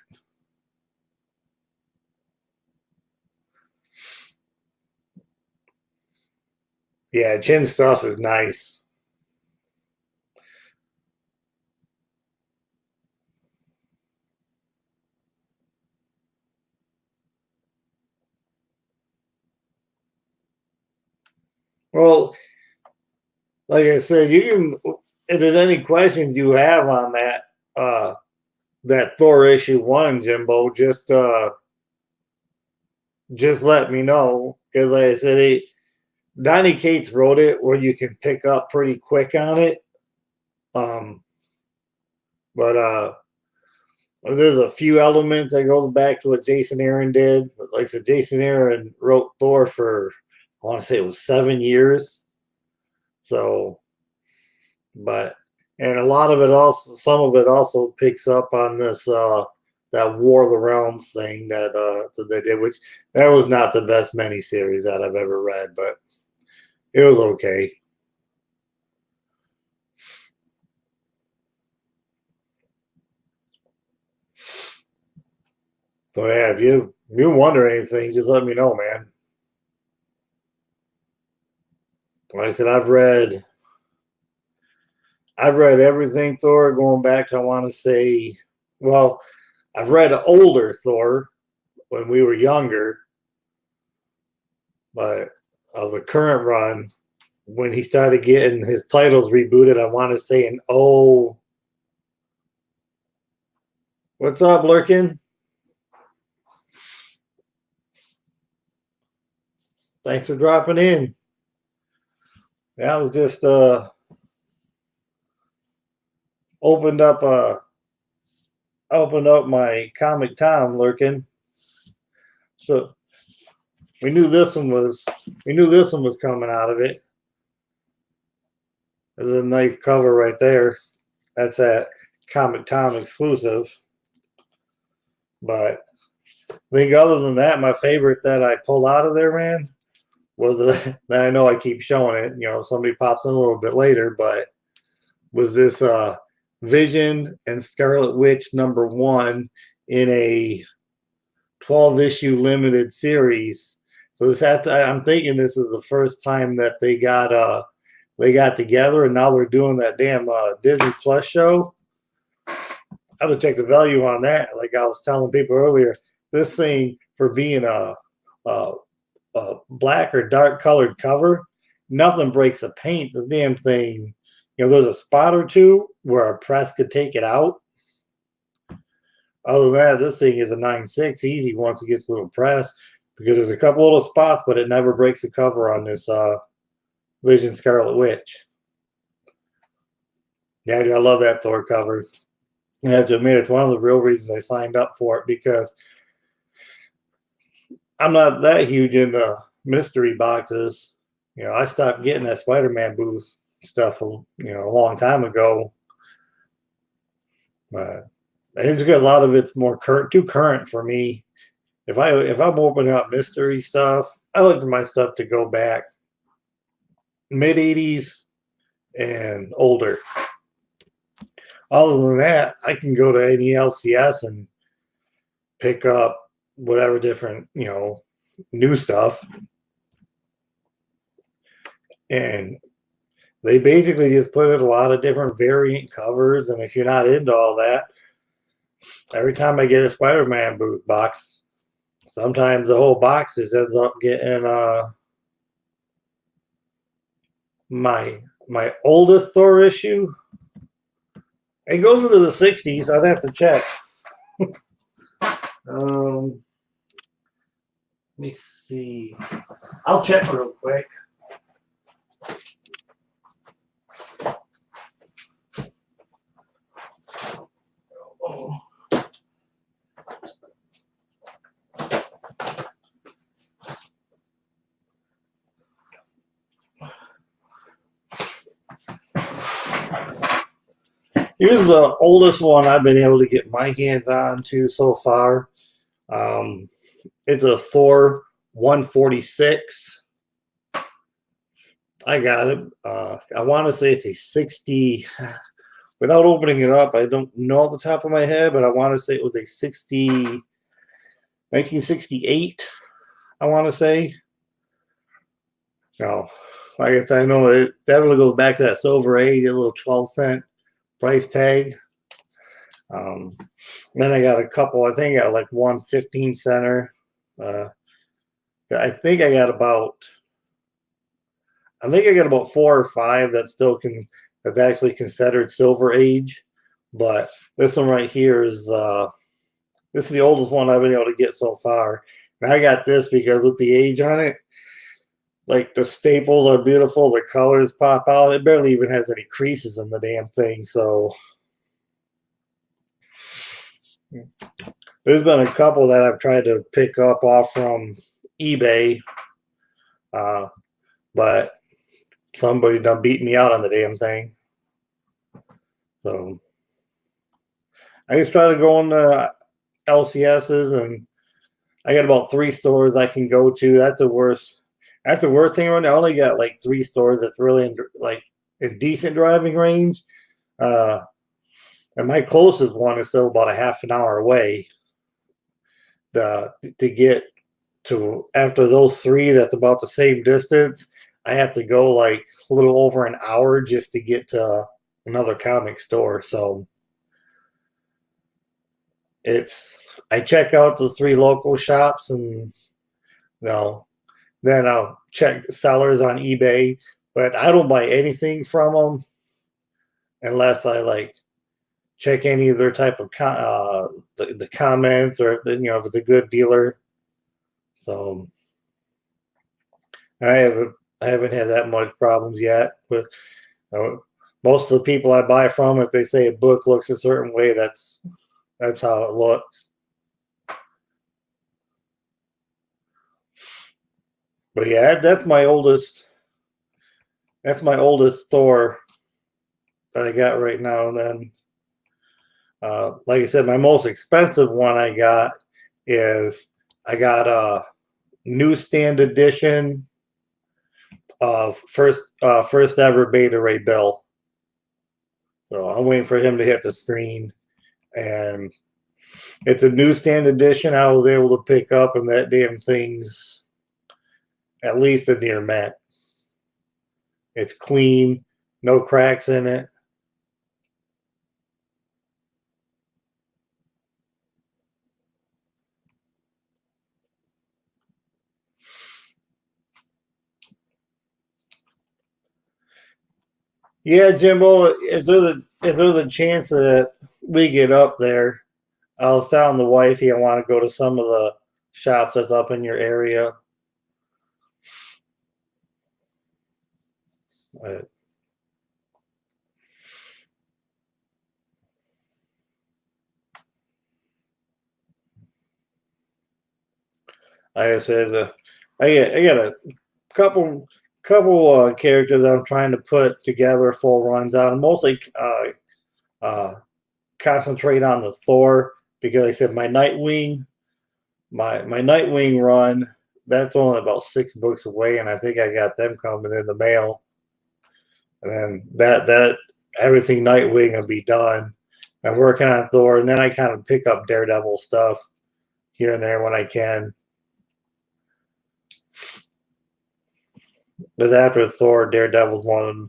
Yeah, Chin stuff is nice. Well, like I said, you can, if there's any questions you have on that Thor issue 1, Jimbo, just let me know, because like I said, Donnie Cates wrote it where you can pick up pretty quick on it. But there's a few elements that goes back to what Jason Aaron did. Like I said, Jason Aaron wrote Thor for, I want to say it was 7 years. So, and a lot of it also, some of it also picks up on this that War of the Realms thing that they did, which that was not the best miniseries that I've ever read, but it was okay. So yeah, if you wonder anything, just let me know, man. Like I said, I've read everything Thor going back to, I want to say, well, I've read older Thor when we were younger, but of the current run, when he started getting his titles rebooted, I want to say what's up, Lurkin? Thanks for dropping in. Yeah, I was just opened up my ComicTom, Lurkin. So we knew this one was coming out of it. There's a nice cover right there. That's that ComicTom exclusive. But I think other than that, my favorite that I pulled out of there, man, was that I know I keep showing it. You know, somebody pops in a little bit later, but was this Vision and Scarlet Witch #1 in a 12-issue limited series. So I'm thinking this is the first time that they got together, and now they're doing that damn Disney Plus show. I have to check the value on that. Like I was telling people earlier, this thing, for being a black or dark colored cover, nothing breaks the paint. This damn thing, there's a spot or two where a press could take it out. Other than that, this thing is a 9.6 easy once it gets a little press, because there's a couple little spots, but it never breaks the cover on this Vision Scarlet Witch. Yeah, I love that Thor cover. I have to admit, it's one of the real reasons I signed up for it, because I'm not that huge into mystery boxes. I stopped getting that Spider-Man booth stuff, a long time ago. It's because a lot of it's too current for me. If I'm opening up mystery stuff, I like for my stuff to go back mid 80s and older. Other than that, I can go to any LCS and pick up whatever different, new stuff. And they basically just put in a lot of different variant covers, and if you're not into all that, every time I get a Spider-Man booth box, sometimes the whole box just ends up getting my oldest Thor issue. It goes into the 60s. I'd have to check. Let me see. I'll check real quick. Oh. Here's the oldest one I've been able to get my hands on to so far. It's a Thor 146. I got it. I want to say it's a 60. Without opening it up, I don't know off the top of my head, but I want to say it was a 1968. I want to say. No, like I said, I know it definitely goes back to that Silver Age, a little 12-cent price tag. Then I got a couple. I think I got like one 15-center. I think I got about. I think I got about 4 or 5 that still can. That's actually considered Silver Age, but this one right here is. This is the oldest one I've been able to get so far, and I got this because with the age on it, like the staples are beautiful, the colors pop out. It barely even has any creases in the damn thing, so. There's been a couple that I've tried to pick up off from eBay, but somebody done beat me out on the damn thing. So I just try to go on the LCSs, and I got about 3 stores I can go to. That's the worst. That's the worst thing right now. I only got like 3 stores that's really in decent driving range. And my closest one is still about a half an hour away. To get to after those 3, that's about the same distance. I have to go like a little over an hour just to get to another comic store. So I check out the 3 local shops, and then I'll check sellers on eBay. But I don't buy anything from them unless I check any of their type of the comments, or if it's a good dealer. So I haven't had that much problems yet. But most of the people I buy from, if they say a book looks a certain way, that's how it looks. But yeah, that's my oldest. That's my oldest Thor that I got right now. And then, like I said, my most expensive one I got a newsstand edition of first ever Beta Ray Bill. So I'm waiting for him to hit the screen, and it's a newsstand edition I was able to pick up, and that damn thing's at least a near mint. It's clean, no cracks in it. Yeah, Jimbo, if there's a chance that we get up there, I was telling the wifey I want to go to some of the shops that's up in your area. Like I said, I got a couple characters I'm trying to put together full runs on. Mostly concentrate on the Thor, because I said my Nightwing run, that's only about 6 books away, and I think I got them coming in the mail. And then that everything Nightwing will be done. I'm working on Thor, and then I kind of pick up Daredevil stuff here and there when I can. Because after Thor, Daredevil's more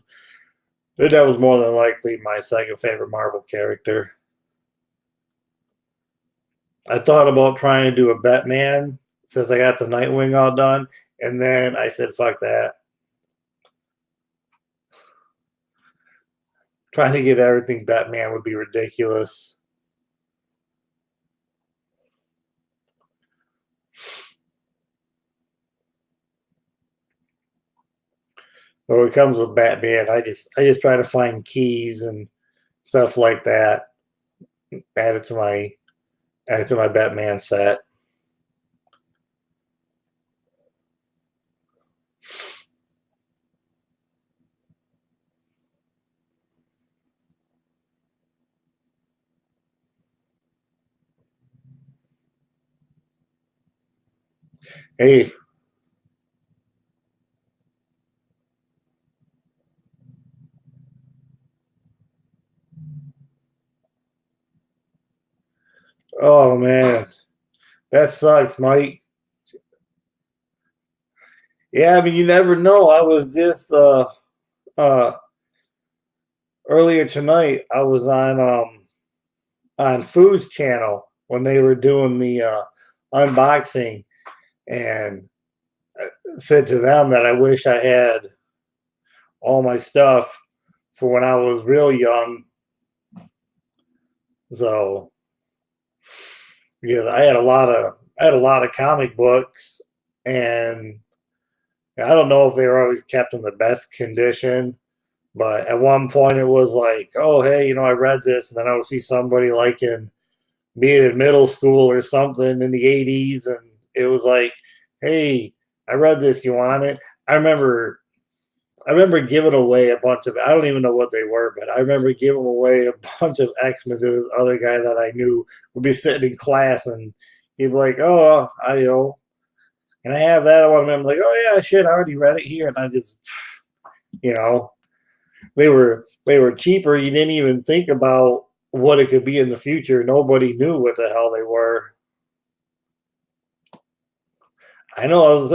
than likely my second favorite Marvel character. I thought about trying to do a Batman since I got the Nightwing all done, and then I said, fuck that. Trying to get everything Batman would be ridiculous. When it comes with Batman, I just try to find keys and stuff like that. Add it to my Batman set. Hey, oh man, that sucks, Mike. Yeah, I mean you never know. I was just uh earlier tonight. I was on Food's channel when they were doing the unboxing, and I said to them that I wish I had all my stuff for when I was real young. So because I had a lot of comic books, and I don't know if they were always kept in the best condition. But at one point, it was like, oh, hey, I read this, and then I would see somebody like being in middle school or something in the '80s, and it was like, hey, I read this. You want it? I remember I remember giving away a bunch of, I don't even know what they were, but I remember giving away a bunch of X-Men to this other guy that I knew would be sitting in class, and he'd be like, oh, can I have that? I'm like, oh yeah, shit, I already read it here. And I just, you know, they were cheaper. You didn't even think about what it could be in the future. Nobody knew what the hell they were. I know.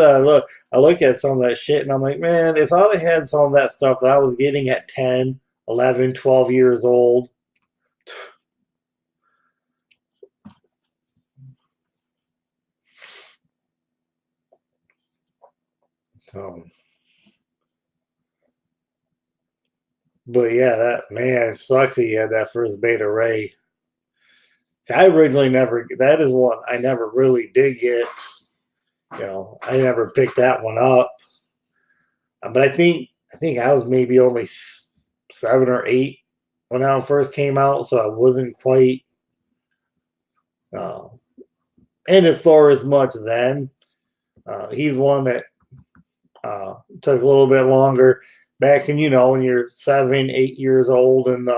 I look at some of that shit and I'm like, man, if I'd have had some of that stuff that I was getting at 10, 11, 12 years old. So, but yeah, that man sucks that he had that first Beta Ray. See, I originally never, that is one I never really did get. I never picked that one up. But I think I was maybe only 7 or 8 when that one first came out, so I wasn't quite uh, into Thor as much then. He's one that took a little bit longer back when you're 7, 8 years old and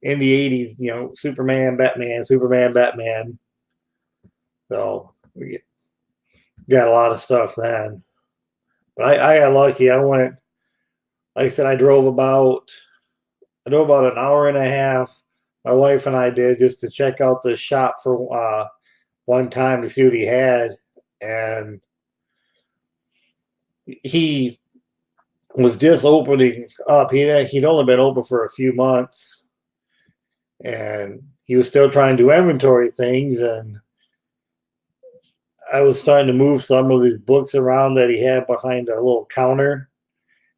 in the '80s. Superman, Batman, Superman, Batman. So we got a lot of stuff then. But I got lucky. I went, like I said, I drove about an hour and a half. My wife and I did, just to check out the shop for one time to see what he had, and he was just opening up. He'd only been open for a few months, and he was still trying to do inventory things. And I was starting to move some of these books around that he had behind a little counter,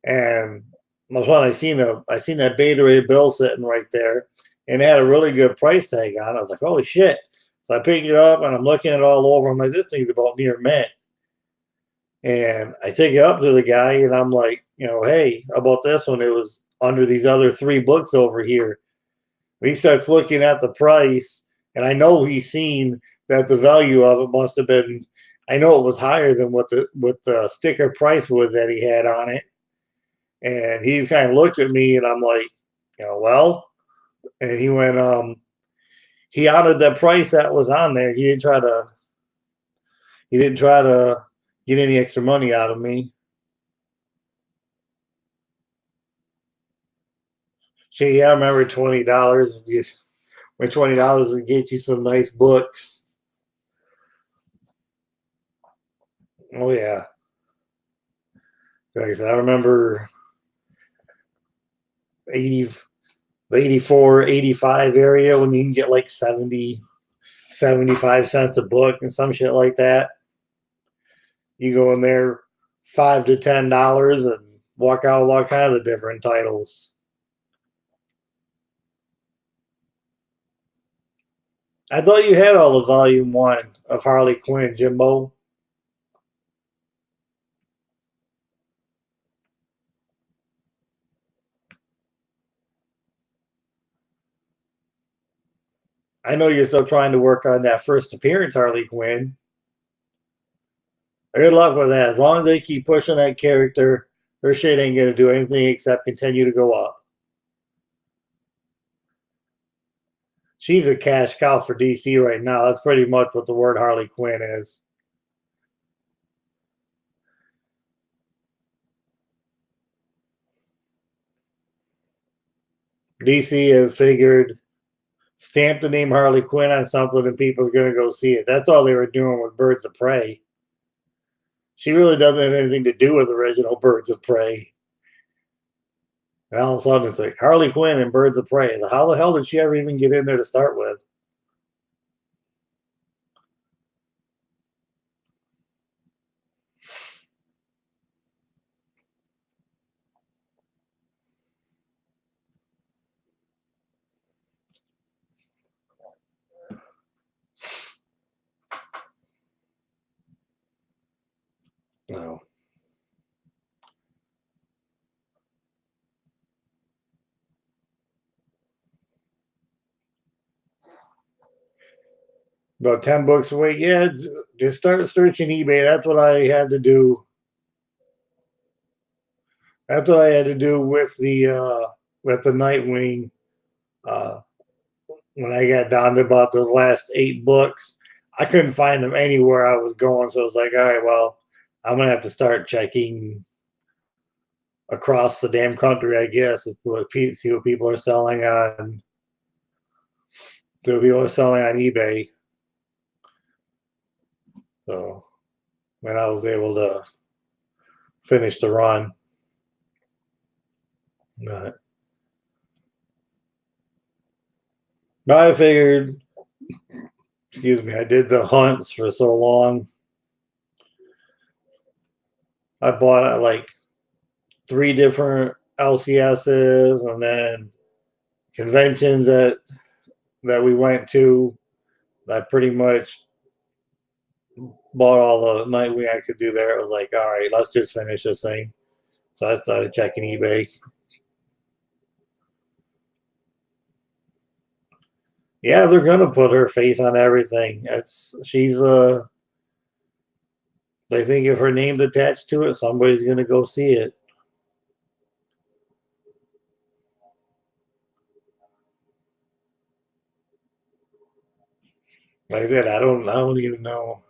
and that's when I seen that Beta Ray bill sitting right there, and it had a really good price tag on it. I was like, holy shit! So I picked it up and I'm looking it all over. I'm like, this thing's about near mint. And I take it up to the guy and I'm like, hey, how about this one? It was under these other 3 books over here. And he starts looking at the price, and I know he's seen that the value of it must have been. I know it was higher than what the sticker price was that he had on it. And he's kind of looked at me, and I'm like, well, and he went, he honored that price that was on there. He didn't try to get any extra money out of me. See, I remember $20. When $20 would get you some nice books. Oh yeah, like I said, I remember 80, the 84, 85 area when you can get like 70, 75 cents a book and some shit like that. You go in there, $5 to $10, and walk out with all kinds of different titles. I thought you had all of Volume 1 of Harley Quinn, Jimbo. I know you're still trying to work on that first appearance, Harley Quinn. Good luck with that. As long as they keep pushing that character, her shit ain't gonna do anything except continue to go up. She's a cash cow for DC right now. That's pretty much what the word Harley Quinn is. DC has figured stamp the name Harley Quinn on something and people's going to go see it. That's all they were doing with Birds of Prey. She really doesn't have anything to do with original Birds of Prey. And all of a sudden it's like Harley Quinn and Birds of Prey. How the hell did she ever even get in there to start with? No. About 10 books away. Yeah, just start searching eBay. That's what I had to do. That's what I had to do with the Nightwing. Uh, when I got down to about the last 8 books, I couldn't find them anywhere I was going. So I was like, all right, well, I'm gonna have to start checking across the damn country, I guess, see what people are selling on. See what people are selling on eBay. So when I was able to finish the run. But I figured, excuse me, I did the hunts for so long. I bought like 3 different LCSs and then conventions that we went to. I pretty much bought all the Nightwing I could do there. It was like, all right, let's just finish this thing. So I started checking eBay. Yeah, they're gonna put her face on everything. She's they think if her name's attached to it, somebody's gonna go see it. Like I said, I don't even know.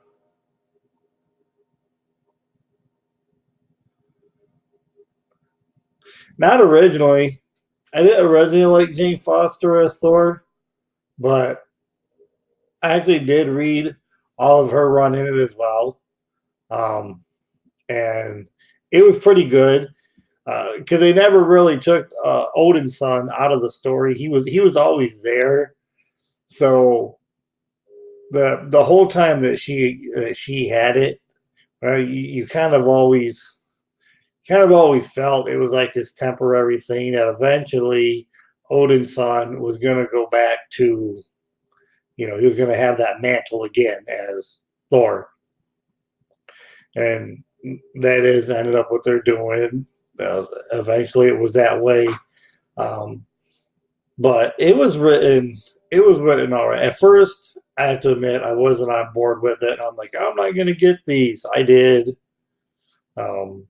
Not originally. I didn't originally like Jane Foster as Thor, but I actually did read all of her run in it as well. Um, and it was pretty good because they never really took Odin's son out of the story. He was always there, so the whole time that she had it, you kind of always felt it was like this temporary thing that eventually Odin's son was going to go back to, he was going to have that mantle again as Thor, and that is ended up what they're doing. Eventually, it was that way. Um, but it was written. It was written all right. At first, I have to admit, I wasn't on board with it. I'm like, I'm not going to get these. I did. Um,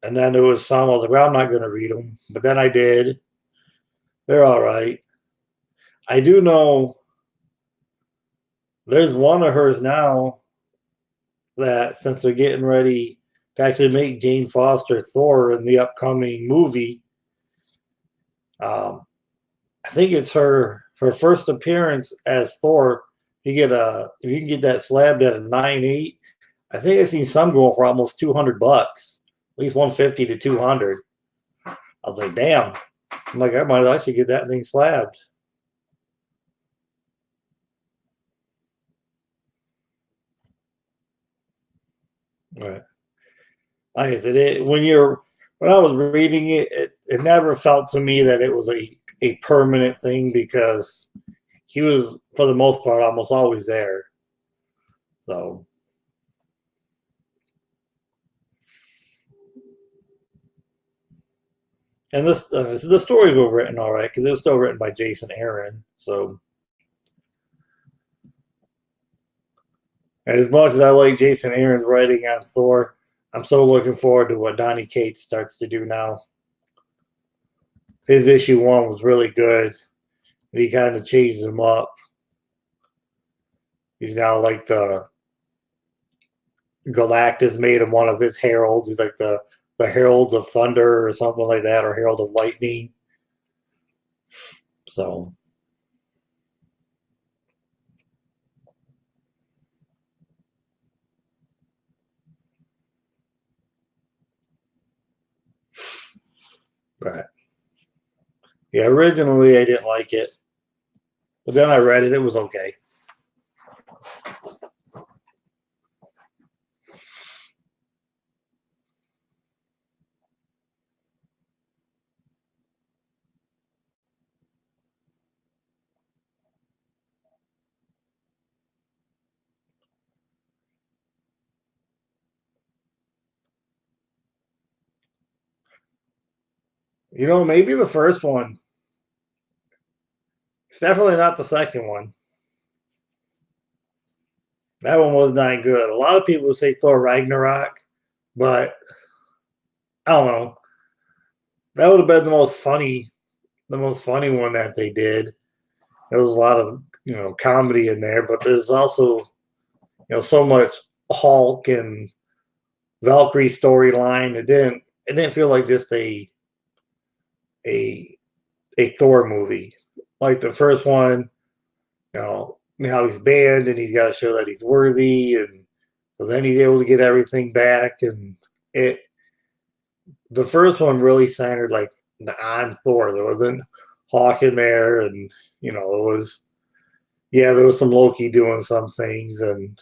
and then there was some I was like, well, I'm not going to read them. But then I did. They're all right. I do know there's one of hers now that since they're getting ready to actually make Jane Foster Thor in the upcoming movie, I think it's her first appearance as Thor. If you can get that slabbed at a 9.8, I think I've seen some going for almost $200, at least 150 to 200. I was like, damn. I'm like, I might actually get that thing slabbed. Right. Like I said, when I was reading it, it never felt to me that it was a permanent thing because he was, for the most part, almost always there. So, and the stories were written all right because it was still written by Jason Aaron. So, And as much as I like Jason Aaron's writing on Thor, I'm so looking forward to what Donny Cates starts to do now. His issue 1 was really good. And he kind of changes him up. He's now like the Galactus made him one of his heralds. He's like the Herald of Thunder or something like that, or Herald of Lightning. So but yeah, originally I didn't like it. But then I read it, it was okay. Maybe the first one. It's definitely not the second one. That one was not good. A lot of people say Thor Ragnarok, but I don't know. That would have been the most funny one that they did. There was a lot of comedy in there, but there's also so much Hulk and Valkyrie storyline. It didn't feel like just a Thor movie. Like the first one, how he's banned and he's got to show that he's worthy, and so then he's able to get everything back. And the first one really centered like on Thor. There wasn't Hawk in there, and it was there was some Loki doing some things, and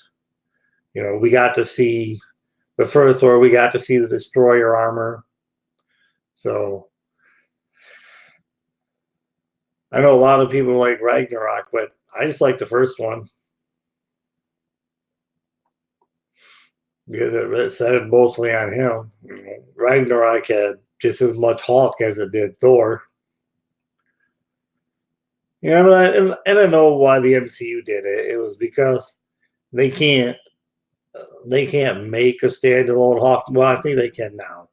we got to see the first Thor. We got to see the Destroyer armor. So I know a lot of people like Ragnarok, but I just like the first one. Because it centered mostly on him. Ragnarok had just as much Hulk as it did Thor. And I know why the MCU did it. It was because they can't make a standalone Hulk. Well, I think they can now,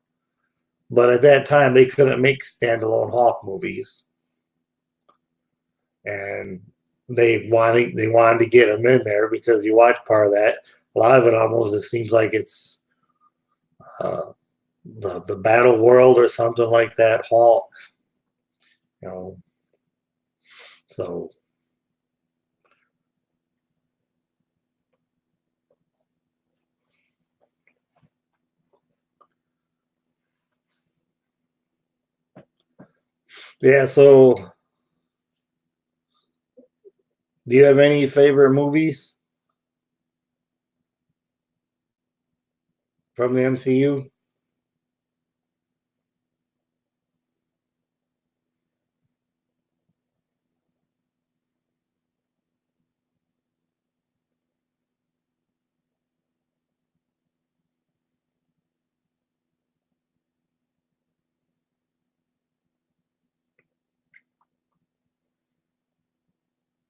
but at that time they couldn't make standalone Hulk movies, and they wanted to get him in there because you watch part of that. A lot of it almost it seems like it's the Battle World or something like that. Hulk, so. Yeah, so do you have any favorite movies from the MCU?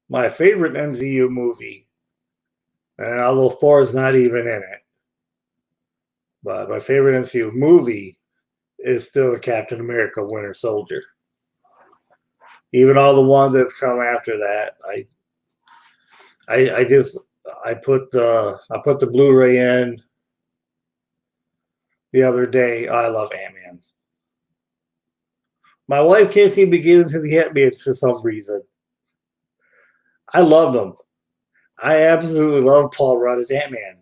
My favorite MCU movie, and although Thor's not even in it, but my favorite MCU movie is still the Captain America Winter Soldier. Even all the ones that's come after that, I put the Blu-ray in the other day. I love Ant-Man. My wife can't seem to get into the Ant-Mans for some reason. I love them. I absolutely love Paul Rudd as Ant-Man.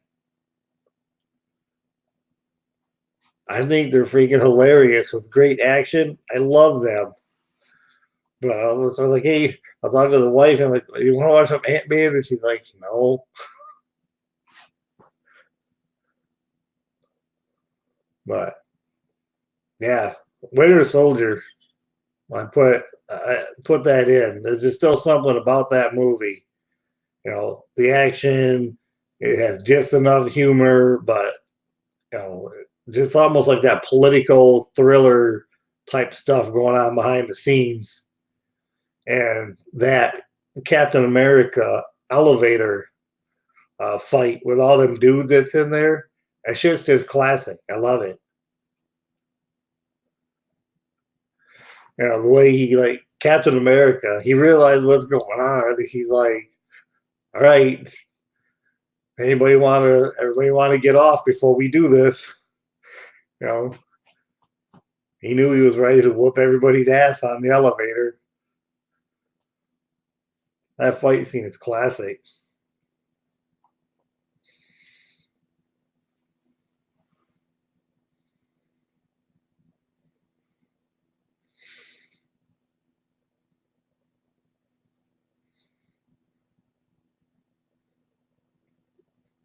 I think they're freaking hilarious with great action. I love them. But I was like, hey, I was talking to the wife, and I'm like, you want to watch some Ant-Man? And she's like, no. But yeah, Winter Soldier. I put that in. There's just still something about that movie. The action. It has just enough humor, but just almost like that political thriller type stuff going on behind the scenes. And that Captain America elevator fight with all them dudes that's in there. That shit's just classic. I love it. You know, the way he, like, Captain America, he realized what's going on. He's like, all right, everybody want to get off before we do this? You know, he knew he was ready to whoop everybody's ass on the elevator. That fight scene is classic.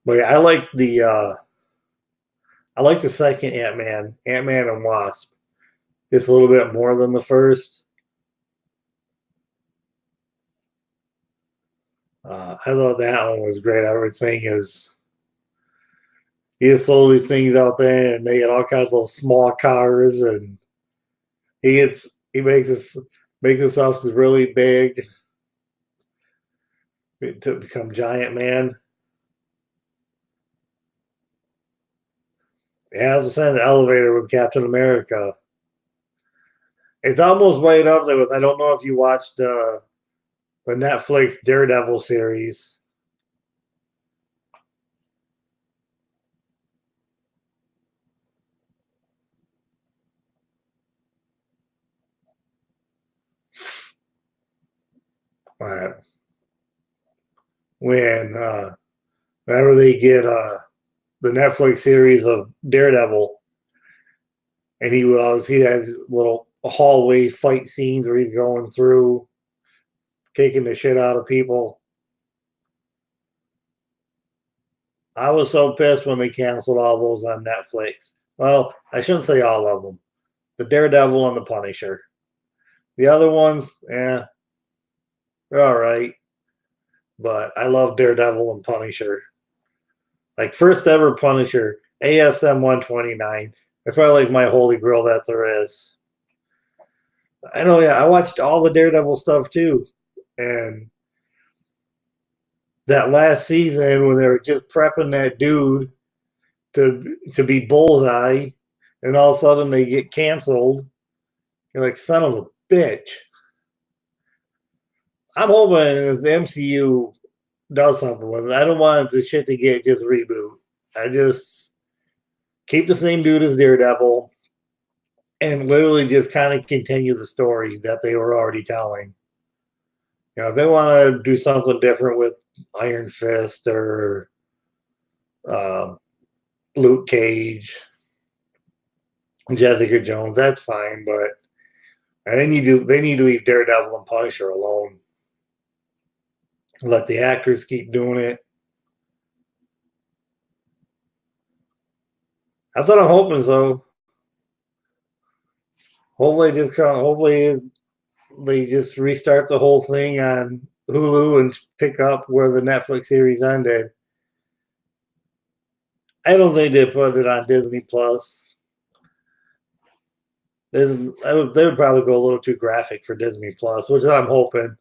But yeah, I like the second Ant-Man and Wasp. It's a little bit more than the first. I thought that one was great. Everything is he just throws these things out there and they get all kinds of little small cars, and he makes himself really big to become Giant Man. Yeah, I was saying the elevator with Captain America. It's almost right up there with. I don't know if you watched the Netflix Daredevil series. When whenever they get the Netflix series of Daredevil, and he would always he has little hallway fight scenes where he's going through, kicking the shit out of people. I was so pissed when they canceled all those on Netflix. Well, I shouldn't say all of them. The Daredevil and the Punisher. The other ones, they're all right. But I love Daredevil and Punisher. Like, first ever Punisher, ASM 129. It's probably like my holy grail that there is. I know, yeah, I watched all the Daredevil stuff too. And that last season when they were just prepping that dude to be Bullseye, and all of a sudden they get canceled. You're like, son of a bitch. I'm hoping as the MCU does something with it. I don't want the shit to get just reboot. I just keep the same dude as Daredevil and literally just kind of continue the story that they were already telling. You know, if they want to do something different with Iron Fist or Luke Cage, Jessica Jones, that's fine, but they need to leave Daredevil and Punisher alone. Let the actors keep doing it. That's what I'm hoping. So hopefully, they just restart the whole thing on Hulu and pick up where the Netflix series ended. I don't think they put it on Disney Plus. They would probably go a little too graphic for Disney Plus, which I'm hoping.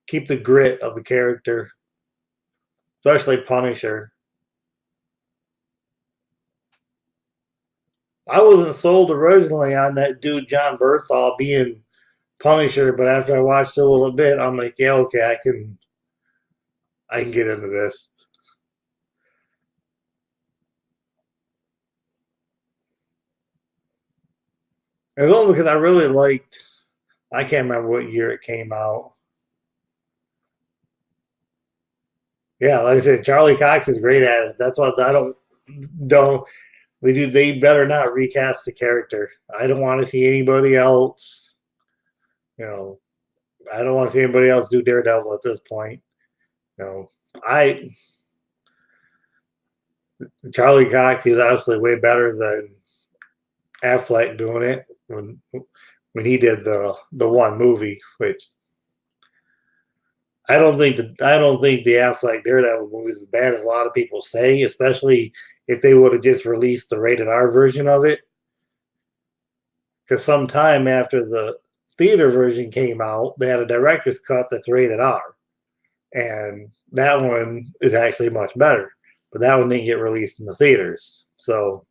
Keep the grit of the character, especially Punisher. I wasn't sold originally on that dude John Berthal being Punisher, but after I watched a little bit, I'm like, yeah, okay, I can get into this. It was only because I really liked. I can't remember what year it came out. Yeah, like I said, Charlie Cox is great at it. That's what I don't they better not recast the character. I don't want to see anybody else. You know, I don't want to see anybody else do Daredevil at this point. You know, Charlie Cox is absolutely way better than Affleck doing it when he did the one movie, which I don't think the Affleck Daredevil movie is as bad as a lot of people say, especially if they would have just released the rated R version of it. Because sometime after the theater version came out, they had a director's cut that's rated R. and that one is actually much better. But that one didn't get released in the theaters. So,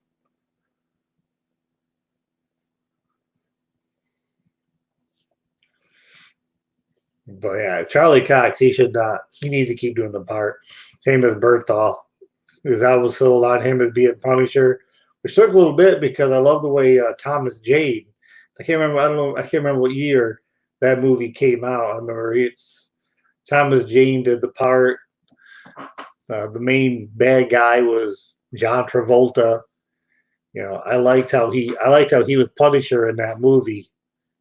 but yeah, Charlie Cox, he should not. He needs to keep doing the part. Same as Berthal, because I was sold on him as being Punisher, which took a little bit because I love the way Thomas Jade. I can't remember. I don't know. I can't remember what year that movie came out. I remember it's Thomas Jane did the part. The main bad guy was John Travolta. You know, I liked how he was Punisher in that movie.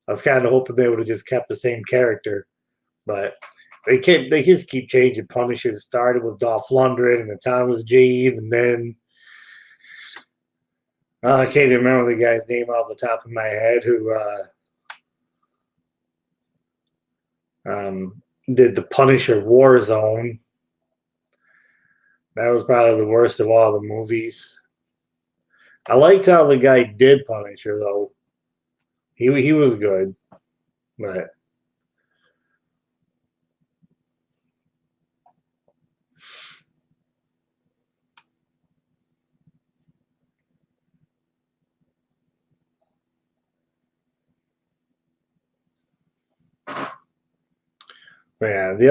I was kind of hoping they would have just kept the same character, but they just keep changing Punisher. It started with Dolph Lundgren and then Thomas Jane, and then I can't even remember the guy's name off the top of my head who did the Punisher Warzone. That was probably the worst of all the movies. I liked how the guy did Punisher though. He was good, but yeah, the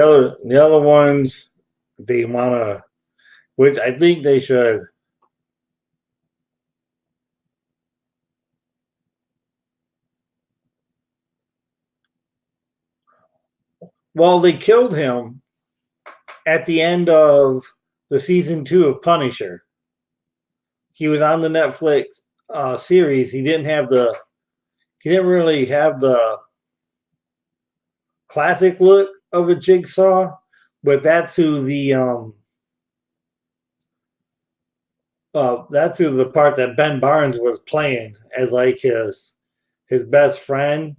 other ones they wanna, which I think they should. Well, they killed him at the end of the season 2 of Punisher. He was on the Netflix series. He didn't really have the classic look of a Jigsaw, but that's who the part that Ben Barnes was playing as like his best friend.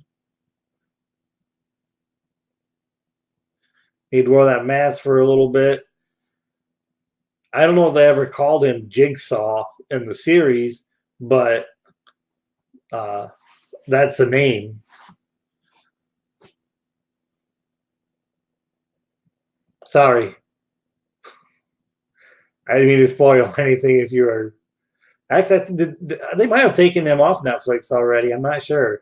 He'd wore that mask for a little bit. I don't know if they ever called him Jigsaw in the series, but that's the name. Sorry. I didn't mean to spoil anything if you were. Actually, they might have taken them off Netflix already. I'm not sure.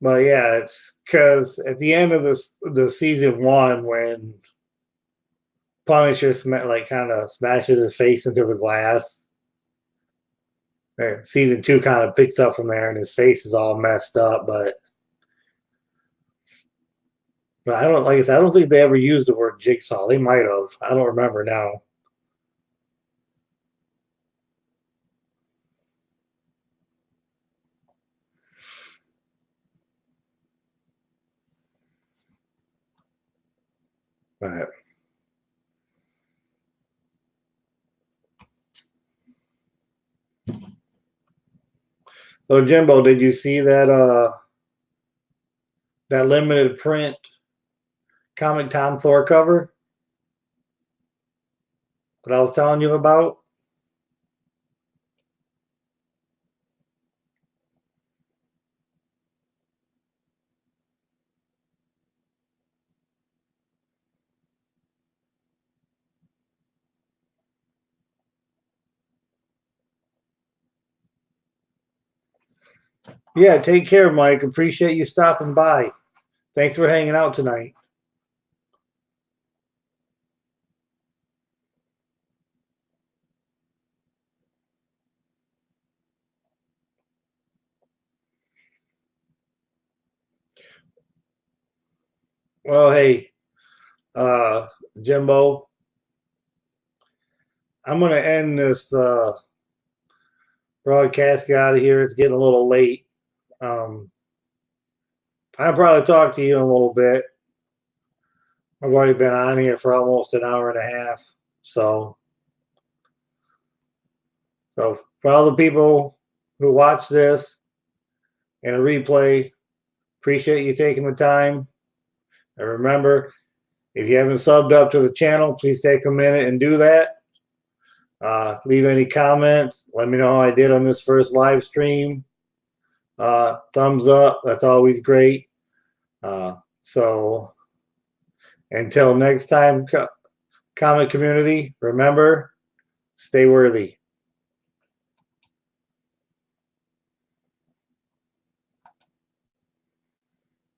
But yeah, it's because at the end of the season 1, when Punisher kind of smashes his face into the glass, season 2 kind of picks up from there, and his face is all messed up. But I don't, like I said, I don't think they ever used the word Jigsaw. They might have. I don't remember now. But so Jimbo, did you see that that limited print ComicTom Thor cover that I was telling you about? Yeah, take care, Mike. Appreciate you stopping by. Thanks for hanging out tonight. Well, hey, Jimbo, I'm going to end this broadcast. Get out of here. It's getting a little late. I'll probably talk to you in a little bit. I've already been on here for almost an hour and a half. So for all the people who watch this and a replay, appreciate you taking the time. And remember, if you haven't subbed up to the channel, please take a minute and do that. Leave any comments. Let me know how I did on this first live stream. thumbs up. That's always great. So until next time, comic community, remember, stay worthy.